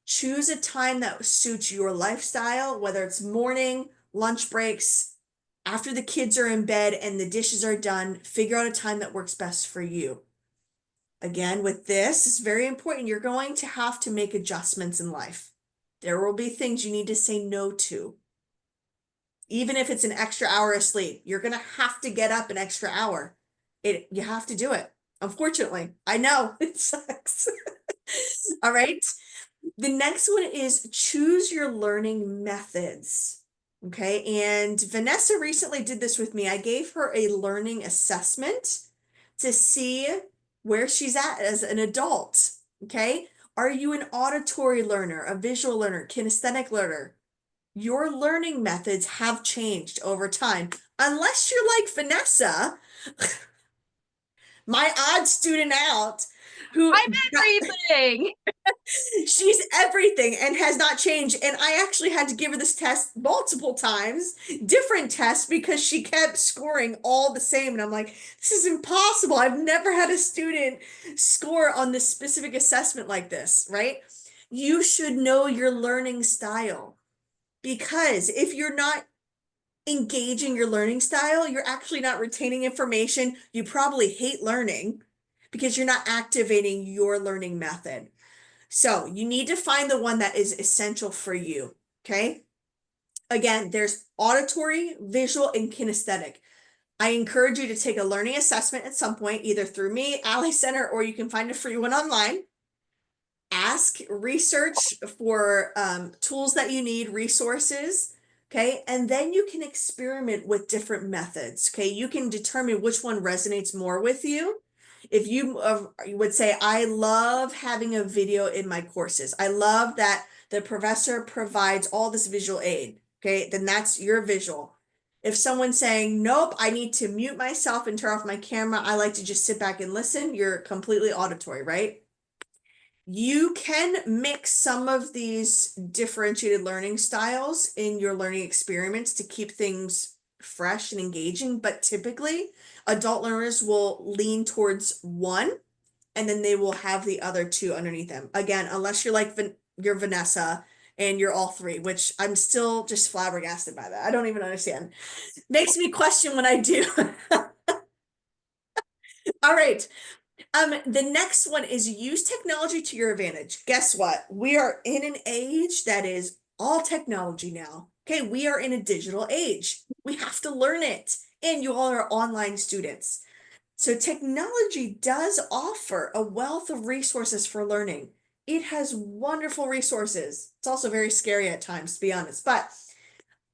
Choose a time that suits your lifestyle, whether it's morning, lunch breaks, after the kids are in bed and the dishes are done. Figure out a time that works best for you. Again, with this, it's very important. You're going to have to make adjustments in life. There will be things you need to say no to. Even if it's an extra hour of sleep, you're going to have to get up an extra hour. You have to do it. Unfortunately, I know it sucks. All right. The next one is choose your learning methods. Okay. And Vanessa recently did this with me. I gave her a learning assessment to see where she's at as an adult. Okay. Are you an auditory learner, a visual learner, kinesthetic learner? Your learning methods have changed over time. Unless you're like Vanessa, my odd student out, who I'm everything. she's everything and has not changed. And I actually had to give her this test multiple times, different tests, because she kept scoring all the same. And I'm like, this is impossible. I've never had a student score on this specific assessment like this, right? You should know your learning style, because if you're not engaging your learning style, you're actually not retaining information. You probably hate learning because you're not activating your learning method. So you need to find the one that is essential for you. Okay. Again, there's auditory, visual, and kinesthetic. I encourage you to take a learning assessment at some point, either through me, Ally Center, or you can find a free one online. Ask, research for tools that you need, resources. Okay. And then you can experiment with different methods. Okay. You can determine which one resonates more with you. If you would say, I love having a video in my courses, I love that the professor provides all this visual aid, okay, then that's your visual. If someone's saying, nope, I need to mute myself and turn off my camera, I like to just sit back and listen, you're completely auditory, right? You can mix some of these differentiated learning styles in your learning experiments to keep things fresh and engaging, but typically adult learners will lean towards one and then they will have the other two underneath them. Again, unless you're like you're Vanessa and you're all three, which I'm still just flabbergasted by that. I don't even understand. Makes me question when I do. All right. The next one is use technology to your advantage. Guess what? We are in an age that is all technology now. Okay, we are in a digital age. We have to learn it. And you all are online students. So technology does offer a wealth of resources for learning. It has wonderful resources. It's also very scary at times, to be honest, but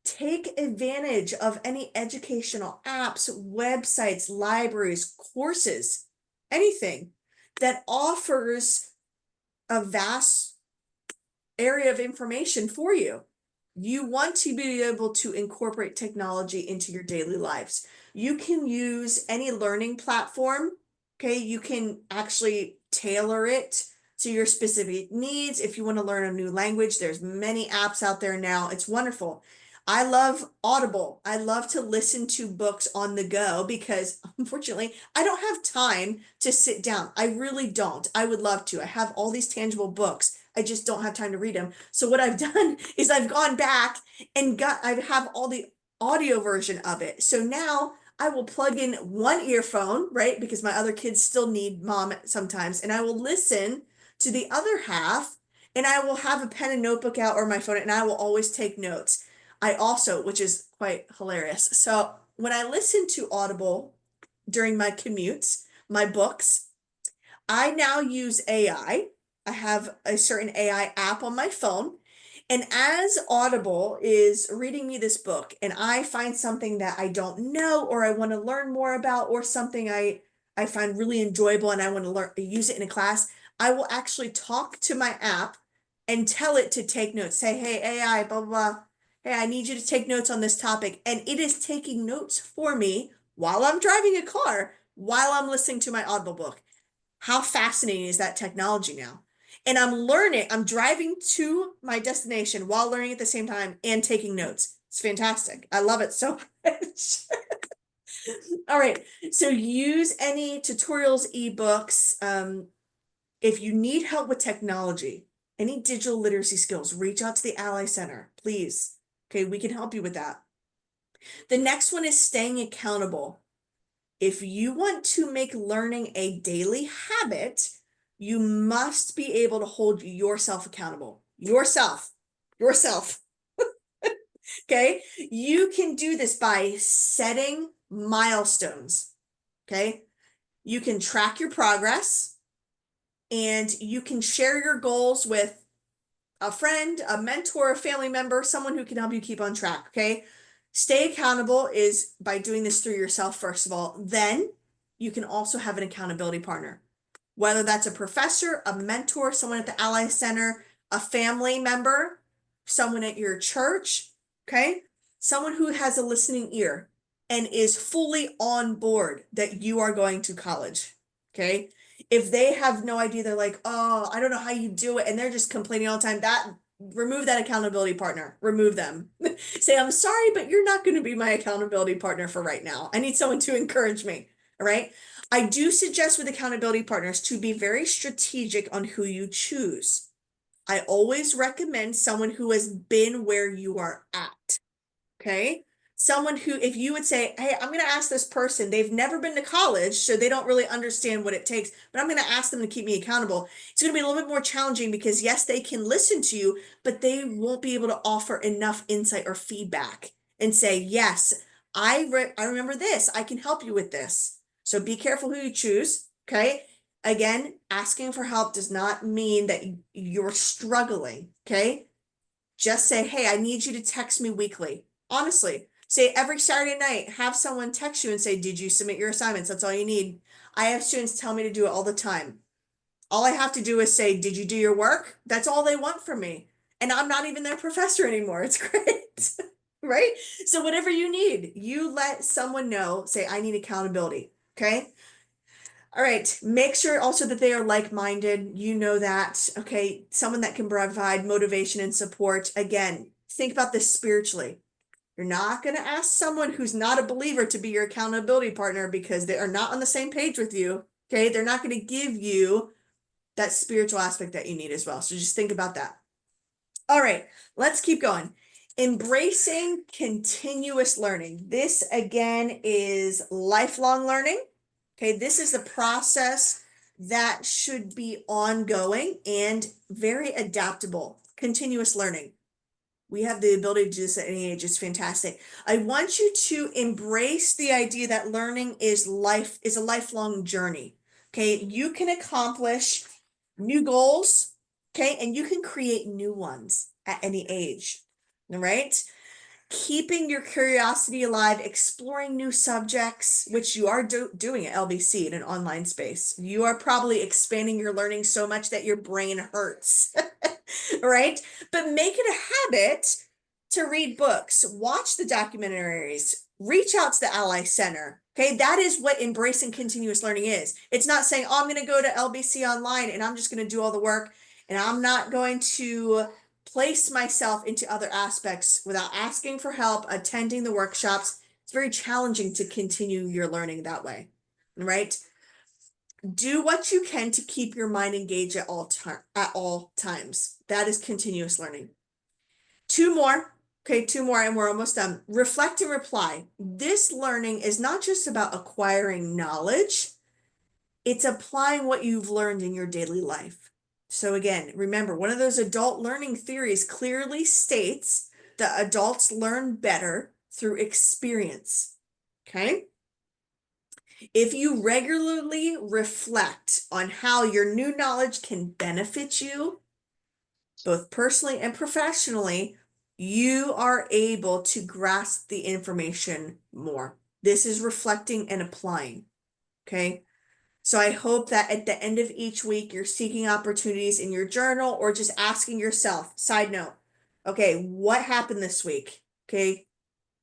take advantage of any educational apps, websites, libraries, courses, anything that offers a vast area of information for you. You want to be able to incorporate technology into your daily lives. You can use any learning platform. Okay, you can actually tailor it to your specific needs. If you want to learn a new language, there's many apps out there now. It's wonderful. I love Audible. I love to listen to books on the go because unfortunately I don't have time to sit down. I really don't. I would love to. I have all these tangible books. I just don't have time to read them. So what I've done is I've gone back and I have all the audio version of it. So now I will plug in one earphone, right? Because my other kids still need mom sometimes, and I will listen to the other half, and I will have a pen and notebook out or my phone, and I will always take notes. I also, which is quite hilarious. So when I listen to Audible during my commutes, my books, I now use AI. I have a certain AI app on my phone. And as Audible is reading me this book and I find something that I don't know or I want to learn more about or something I find really enjoyable and I want to learn use it in a class, I will actually talk to my app and tell it to take notes. Say, hey, AI, blah, blah, blah. Hey, I need you to take notes on this topic. And it is taking notes for me while I'm driving a car, while I'm listening to my Audible book. How fascinating is that technology now? And I'm learning, I'm driving to my destination while learning at the same time and taking notes. It's fantastic. I love it so much. All right. So use any tutorials, ebooks. If you need help with technology, any digital literacy skills, reach out to the Ally Center, please. Okay, we can help you with that. The next one is staying accountable. If you want to make learning a daily habit, you must be able to hold yourself accountable. Yourself. Okay? You can do this by setting milestones. Okay? You can track your progress and you can share your goals with a friend, a mentor, a family member, someone who can help you keep on track. Okay? Stay accountable is by doing this through yourself, first of all. Then you can also have an accountability partner, whether that's a professor, a mentor, someone at the Ally Center, a family member, someone at your church, okay? Someone who has a listening ear and is fully on board that you are going to college, okay? If they have no idea, they're like, oh, I don't know how you do it, and they're just complaining all the time, remove that accountability partner. Remove them. Say, I'm sorry, but you're not going to be my accountability partner for right now. I need someone to encourage me. All right. I do suggest with accountability partners to be very strategic on who you choose. I always recommend someone who has been where you are at. Okay. Someone who, if you would say, hey, I'm going to ask this person, they've never been to college, so they don't really understand what it takes, but I'm going to ask them to keep me accountable. It's going to be a little bit more challenging because yes, they can listen to you, but they won't be able to offer enough insight or feedback and say, yes, I remember this, I can help you with this. So be careful who you choose. Okay. Again, asking for help does not mean that you're struggling. Okay. Just say, hey, I need you to text me weekly. Honestly, say every Saturday night, have someone text you and say, did you submit your assignments? That's all you need. I have students tell me to do it all the time. All I have to do is say, did you do your work? That's all they want from me. And I'm not even their professor anymore. It's great. Right? So whatever you need, you let someone know, say, I need accountability. Okay. All right. Make sure also that they are like-minded. You know that. Okay. Someone that can provide motivation and support. Again, think about this spiritually. You're not going to ask someone who's not a believer to be your accountability partner because they are not on the same page with you. Okay. They're not going to give you that spiritual aspect that you need as well. So just think about that. All right. Let's keep going. Embracing continuous learning. This again is lifelong learning. Okay. This is the process that should be ongoing and very adaptable. Continuous learning. We have the ability to do this at any age. It's fantastic. I want you to embrace the idea that learning is a lifelong journey. Okay. You can accomplish new goals. Okay. And you can create new ones at any age. All right. Keeping your curiosity alive, exploring new subjects, which you are doing at LBC in an online space. You are probably expanding your learning so much that your brain hurts. Right? But make it a habit to read books, watch the documentaries, reach out to the Ally Center. Okay, that is what embracing continuous learning is. It's not saying, oh, I'm going to go to LBC online and I'm just going to do all the work and I'm not going to place myself into other aspects without asking for help, attending the workshops, it's very challenging to continue your learning that way, right? Do what you can to keep your mind engaged at all times. That is continuous learning. Two more. Okay, two more and we're almost done. Reflect and reply. This learning is not just about acquiring knowledge, it's applying what you've learned in your daily life. So again, remember, one of those adult learning theories clearly states that adults learn better through experience. Okay? If you regularly reflect on how your new knowledge can benefit you, both personally and professionally, you are able to grasp the information more. This is reflecting and applying. Okay? So I hope that at the end of each week, you're seeking opportunities in your journal or just asking yourself, side note, okay, what happened this week? Okay,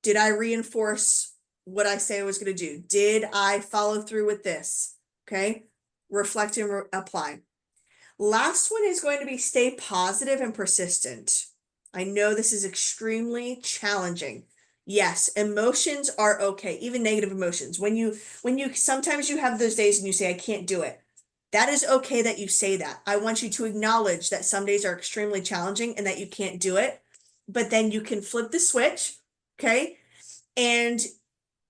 did I reinforce what I say I was going to do? Did I follow through with this? Okay, reflect and apply. Last one is going to be stay positive and persistent. I know this is extremely challenging. Yes, emotions are okay, even negative emotions. When you sometimes you have those days and you say, I can't do it. That is okay that you say that. I want you to acknowledge that some days are extremely challenging and that you can't do it, but then you can flip the switch, okay? And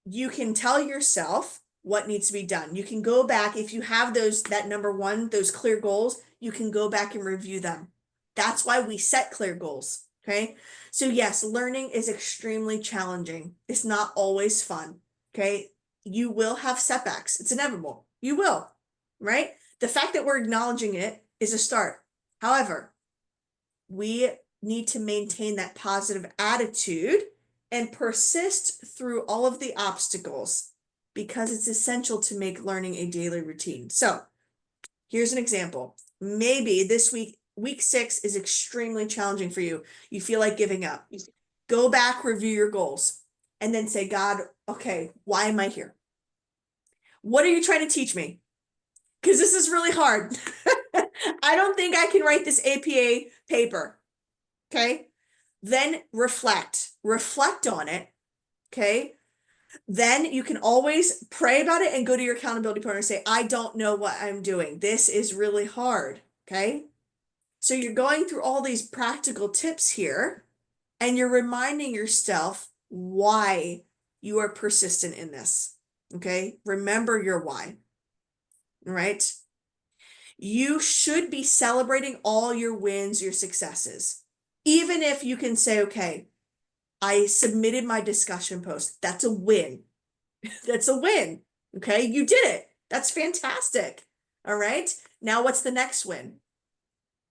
you can tell yourself what needs to be done. You can go back, if you have that number one, those clear goals, you can go back and review them. That's why we set clear goals, okay? So yes, learning is extremely challenging. It's not always fun, okay? You will have setbacks. It's inevitable. You will, right? The fact that we're acknowledging it is a start. However, we need to maintain that positive attitude and persist through all of the obstacles because it's essential to make learning a daily routine. So here's an example. Maybe this week 6 is extremely challenging for you. You feel like giving up. Go back, review your goals, and then say, God, okay, why am I here? What are you trying to teach me? Because this is really hard. I don't think I can write this APA paper. Okay. Then reflect on it. Okay. Then you can always pray about it and go to your accountability partner and say, I don't know what I'm doing. This is really hard. Okay. So you're going through all these practical tips here and you're reminding yourself why you are persistent in this. Okay. Remember your why. Right? You should be celebrating all your wins, your successes. Even if you can say, okay, I submitted my discussion post. That's a win. That's a win. Okay, you did it. That's fantastic. All right. Now what's the next win?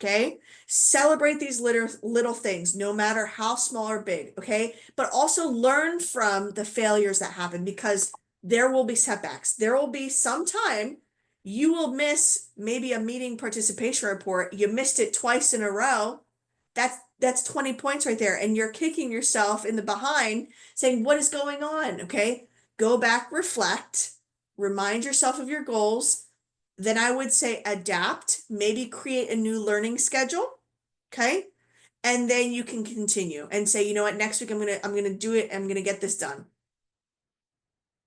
Okay. Celebrate these little things, no matter how small or big. Okay. But also learn from the failures that happen because there will be setbacks. There will be some time you will miss maybe a meeting participation report. You missed it twice in a row. That's 20 points right there. And you're kicking yourself in the behind saying, what is going on? Okay. Go back, reflect, remind yourself of your goals. Then I would say adapt, maybe create a new learning schedule. Okay. And then you can continue and say, you know what, next week I'm going to do it. I'm going to get this done.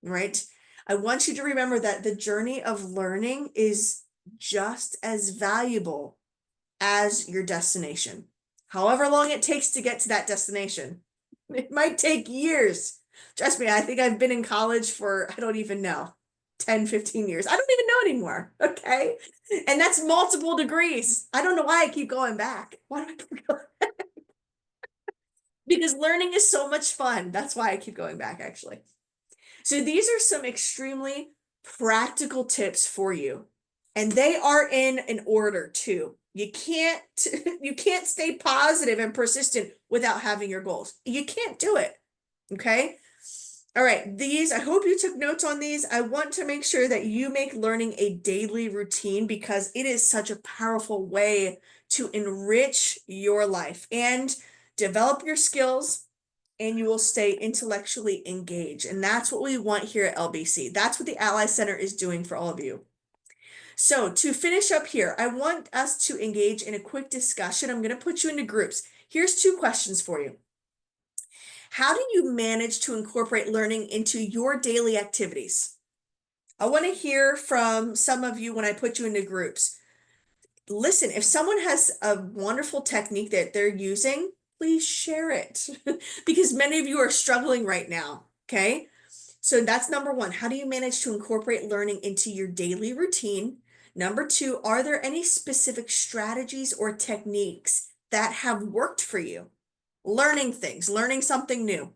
Right. I want you to remember that the journey of learning is just as valuable as your destination. However long it takes to get to that destination. It might take years. Trust me, I think I've been in college for, I don't even know, 10, 15 years. I don't even know anymore. Okay. And that's multiple degrees. I don't know why I keep going back. Why do I keep going back? Because learning is so much fun. That's why I keep going back, actually. So these are some extremely practical tips for you. And they are in an order too. You can't stay positive and persistent without having your goals. You can't do it. Okay. All right. I hope you took notes on these. I want to make sure that you make learning a daily routine because it is such a powerful way to enrich your life and develop your skills, and you will stay intellectually engaged. And that's what we want here at LBC. That's what the Ally Center is doing for all of you. So to finish up here, I want us to engage in a quick discussion. I'm going to put you into groups. Here's two questions for you. How do you manage to incorporate learning into your daily activities? I want to hear from some of you when I put you into groups. Listen, if someone has a wonderful technique that they're using, please share it because many of you are struggling right now. Okay. So that's number one. How do you manage to incorporate learning into your daily routine? Number two, are there any specific strategies or techniques that have worked for you? Learning things, learning something new.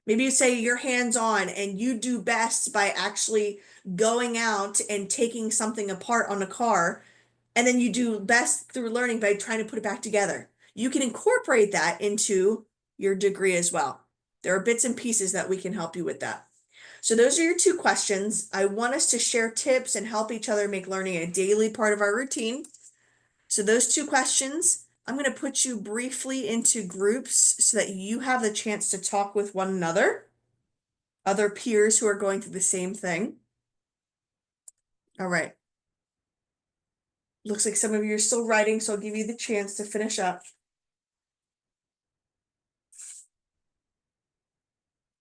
Maybe you say you're hands-on and you do best by actually going out and taking something apart on a car, and then you do best through learning by trying to put it back together. You can incorporate that into your degree as well. There are bits and pieces that we can help you with that. So those are your two questions. I want us to share tips and help each other make learning a daily part of our routine. So those two questions, I'm going to put you briefly into groups so that you have the chance to talk with one another, other peers who are going through the same thing. All right. Looks like some of you are still writing, so I'll give you the chance to finish up.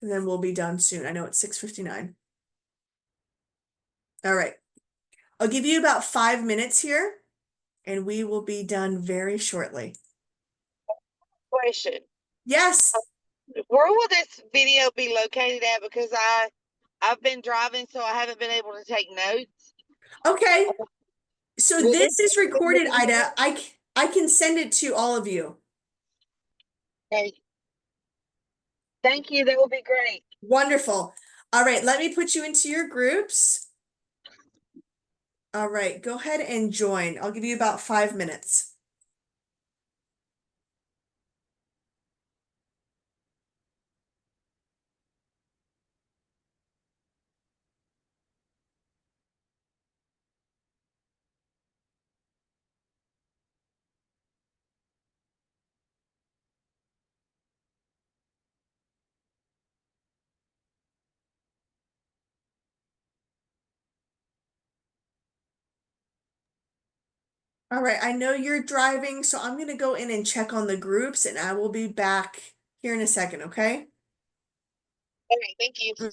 And then we'll be done soon. I know it's 6:59. All right. I'll give you about 5 minutes here, and we will be done very shortly. Question. Yes. Where will this video be located at? Because I've been driving, so I haven't been able to take notes. Okay. So Will this is recorded, be- Ida. I can send it to all of you. Okay. Thank you. That would be great. Wonderful. All right, let me put you into your groups. All right, go ahead and join. I'll give you about 5 minutes. All right, I know you're driving, so I'm going to go in and check on the groups, and I will be back here in a second, okay? Okay. Thank you.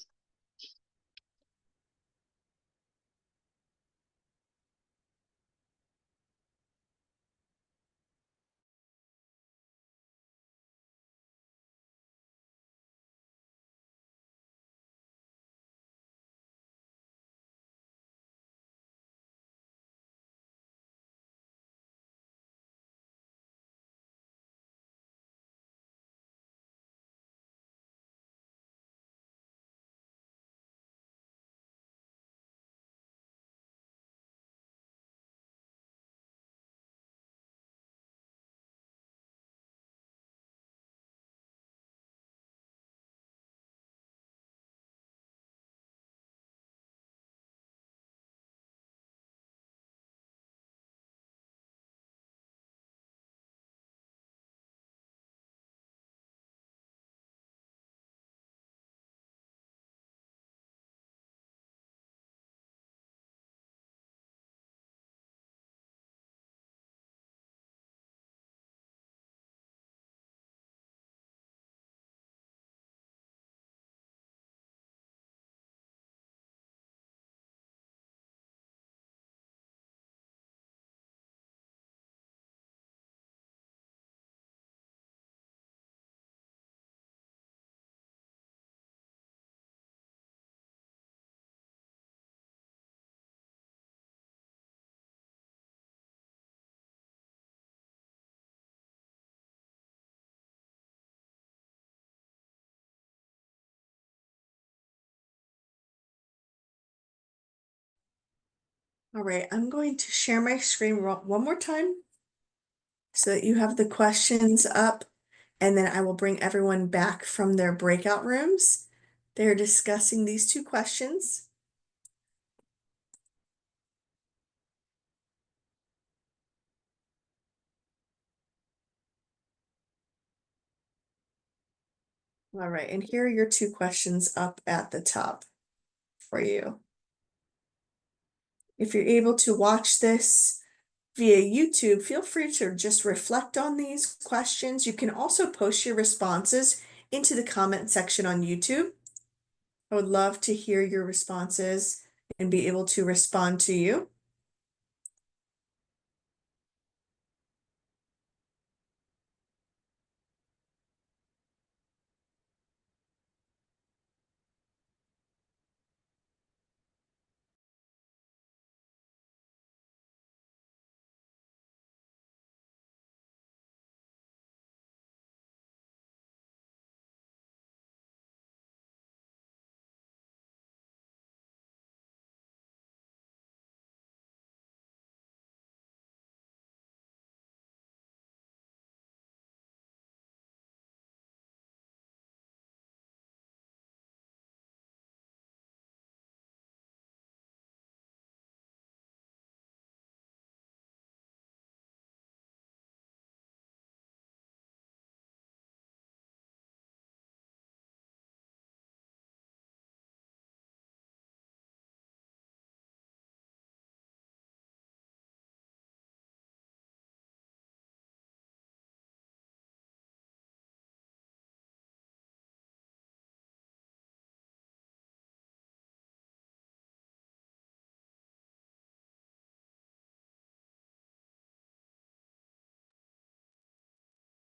All right, I'm going to share my screen one more time so that you have the questions up, and then I will bring everyone back from their breakout rooms. They're discussing these two questions. All right, and here are your two questions up at the top for you. If you're able to watch this, via YouTube, feel free to just reflect on these questions. You can also post your responses into the comment section on YouTube. I would love to hear your responses and be able to respond to you.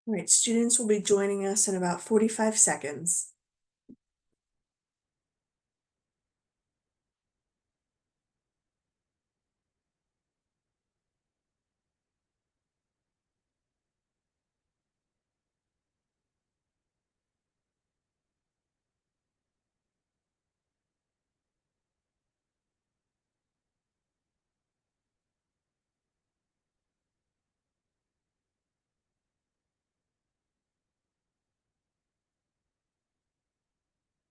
All right, students will be joining us in about 45 seconds.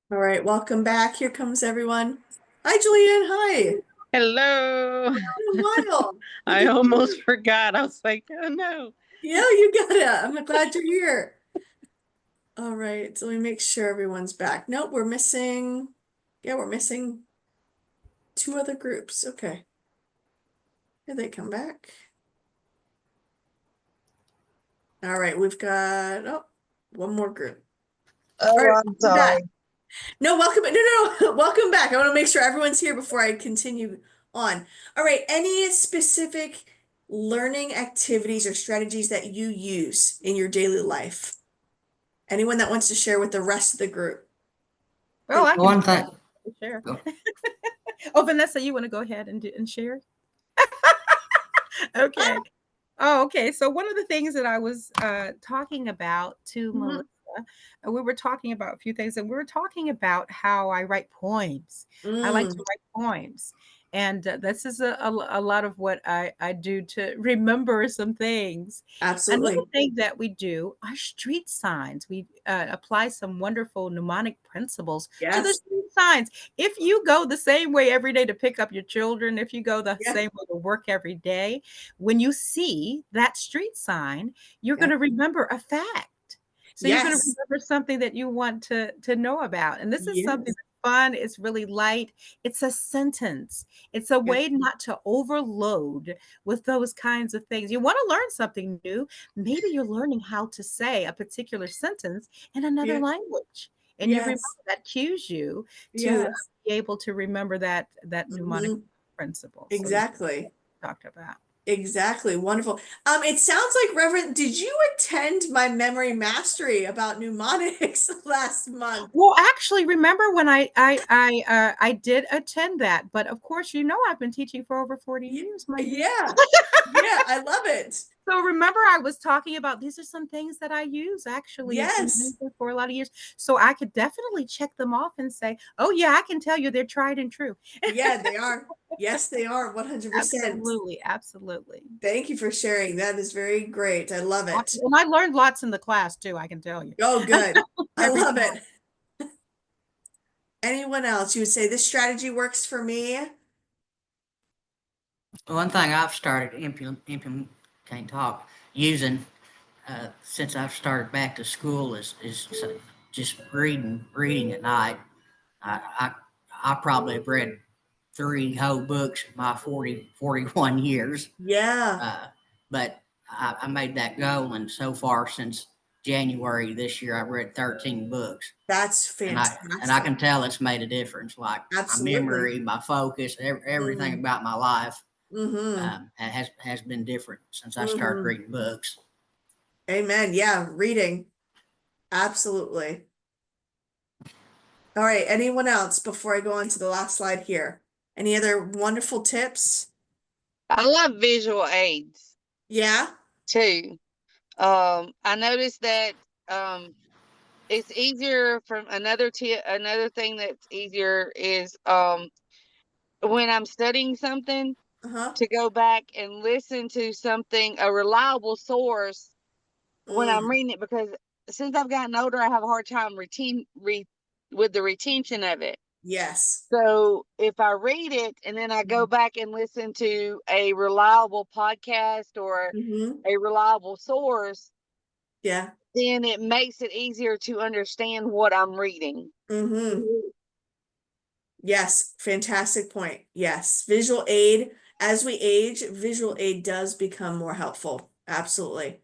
All right, welcome back. Here comes everyone. Hi, Julianne. Hi. Hello. Been a while. Good I to see almost you. forgot. I was like, oh no. Yeah, you got it. I'm glad you're here. All right, so let me make sure everyone's back. Nope, we're missing. Yeah, we're missing 2 other groups. Okay. Did they come back? All right, we've got 1 more group. Oh, All right, I'm welcome back. sorry. No, welcome. No. Welcome back. I want to make sure everyone's here before I continue on. All right, any specific learning activities or strategies that you use in your daily life? Anyone that wants to share with the rest of the group? Oh, I One can thing, share. Go. Oh, Vanessa, you want to go ahead and share? Okay. Oh, okay. So one of the things that I was talking about to Mhm. Melissa, we were talking about a few things, and we were talking about how I write poems. I like to Mm, write poems. And this is a lot of what I do to remember some things. Another absolutely. thing that we do are street signs. We apply some wonderful mnemonic principles to the Yes. street signs. If you go the same way every day to pick up your children, if you go the Yeah. same way to work every day, when you see that street sign, you're Yeah. going to remember a fact. So you're going to Yes. remember something that you want to know about. And this is something Yes. that's fun. It's really light. It's a sentence. It's a Yeah. way not to overload with those kinds of things. You want to learn something new. Maybe you're learning how to say a particular sentence in another Yeah. language. And you remember Yes. that cues you to Yes. be able to remember that mnemonic Mhm. principle. So that's Exactly. what we talked about. Exactly. Wonderful. It sounds like Reverend, did you attend my memory mastery about mnemonics last month? Well, actually, remember when I did attend that, but of course, I've been teaching for over 40 Ye- years, my dear. Yeah. Yeah, I love it. So remember, I was talking about these are some things that I use actually in Yes. ministry for a lot of years. So I could definitely check them off and say, oh yeah, I can tell you they're tried and true. Yeah, they are. Yes, they are 100%. Absolutely, absolutely. Thank you for sharing. That is very great. I love it. And I learned lots in the class too, I can tell you. Oh, good. I Every love time. it. Anyone else? You would say this strategy works for me? one thing I've started can't talk, using, since I've started back to school is just reading at night. I, I, I probably have read 3 whole books in my 41 years. Yeah, But I made that goal, and so far since January this year, I've read 13 books. that's And I fantastic. can tell it's made a difference. Like my Absolutely. memory, my focus, everything about my life Mm-hmm. has been different since I started Mm-hmm. reading books. Amen. Yeah, reading. Absolutely. All right, anyone else before I go on to the last slide here? Any other wonderful tips? I love visual aids Yeah. too. I noticed that it's easier from another thing that's easier is when I'm studying something Uh-huh. to go back and listen to something, a reliable source when I'm Mm, reading it, because since I've gotten older, I have a hard time with the retention of it. yes. So if I read it and then I go back and listen to a reliable podcast or Mm-hmm. a reliable source, Yeah. then it makes it easier to understand what I'm reading. Mm-hmm. Yes, fantastic point. Yes, visual aid. As we age, visual aid does become more helpful. Absolutely.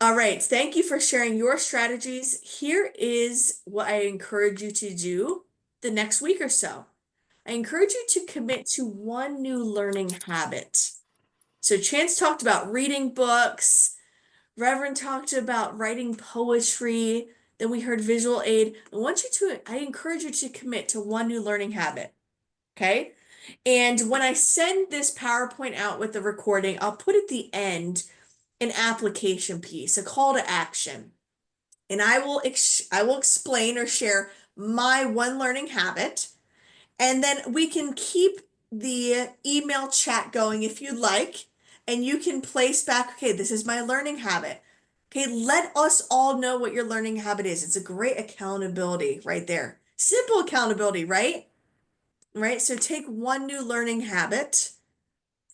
All right, thank you for sharing your strategies. Here is what I encourage you to do the next week or so. I encourage you to commit to one new learning habit. So Chance talked about reading books. Reverend talked about writing poetry. Then we heard visual aid. I encourage you to commit to one new learning habit. Okay. And when I send this PowerPoint out with the recording, I'll put at the end an application piece, a call to action. And I will explain or share my one learning habit. And then we can keep the email chat going if you'd like. And you can place back, okay, this is my learning habit. Okay, let us all know what your learning habit is. It's a great accountability right there. Simple accountability, right? Right? So take one new learning habit.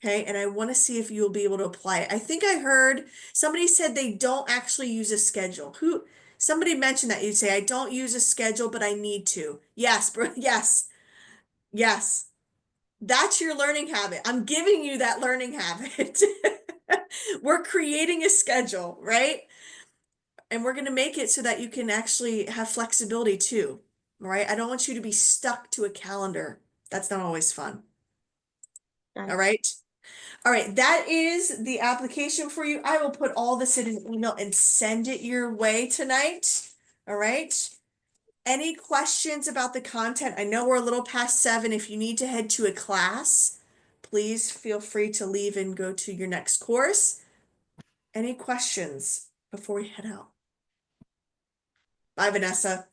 Okay, and I want to see if you'll be able to apply it. I think I heard somebody said they don't actually use a schedule. Somebody mentioned that you'd say, I don't use a schedule, but I need to. Yes, bro. Yes. Yes. That's your learning habit. I'm giving you that learning habit. We're creating a schedule, right? And we're going to make it so that you can actually have flexibility too, right? I don't want you to be stuck to a calendar. That's not always fun. All right. All right. That is the application for you. I will put all this in an email and send it your way tonight. All right. Any questions about the content? I know we're a little past 7. If you need to head to a class, please feel free to leave and go to your next course. Any questions before we head out? Bye, Vanessa.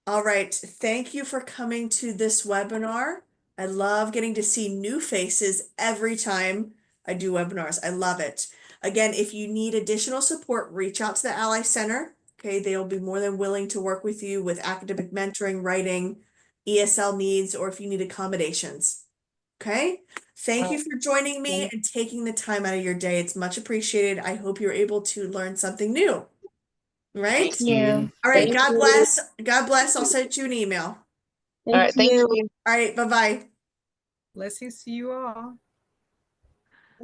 All right. Thank you for coming to this webinar. I love getting to see new faces every time I do webinars. I love it. Again, if you need additional support, reach out to the Ally Center. Okay, they'll be more than willing to work with you with academic mentoring, writing, ESL needs, or if you need accommodations. Okay, thank you for joining me and taking the time out of your day. It's much appreciated. I hope you're able to learn something new. Right? Thank you. All right, Thank God you. bless. God bless. I'll send you an email. All right, thank you. All right, bye-bye. Blessings to you all.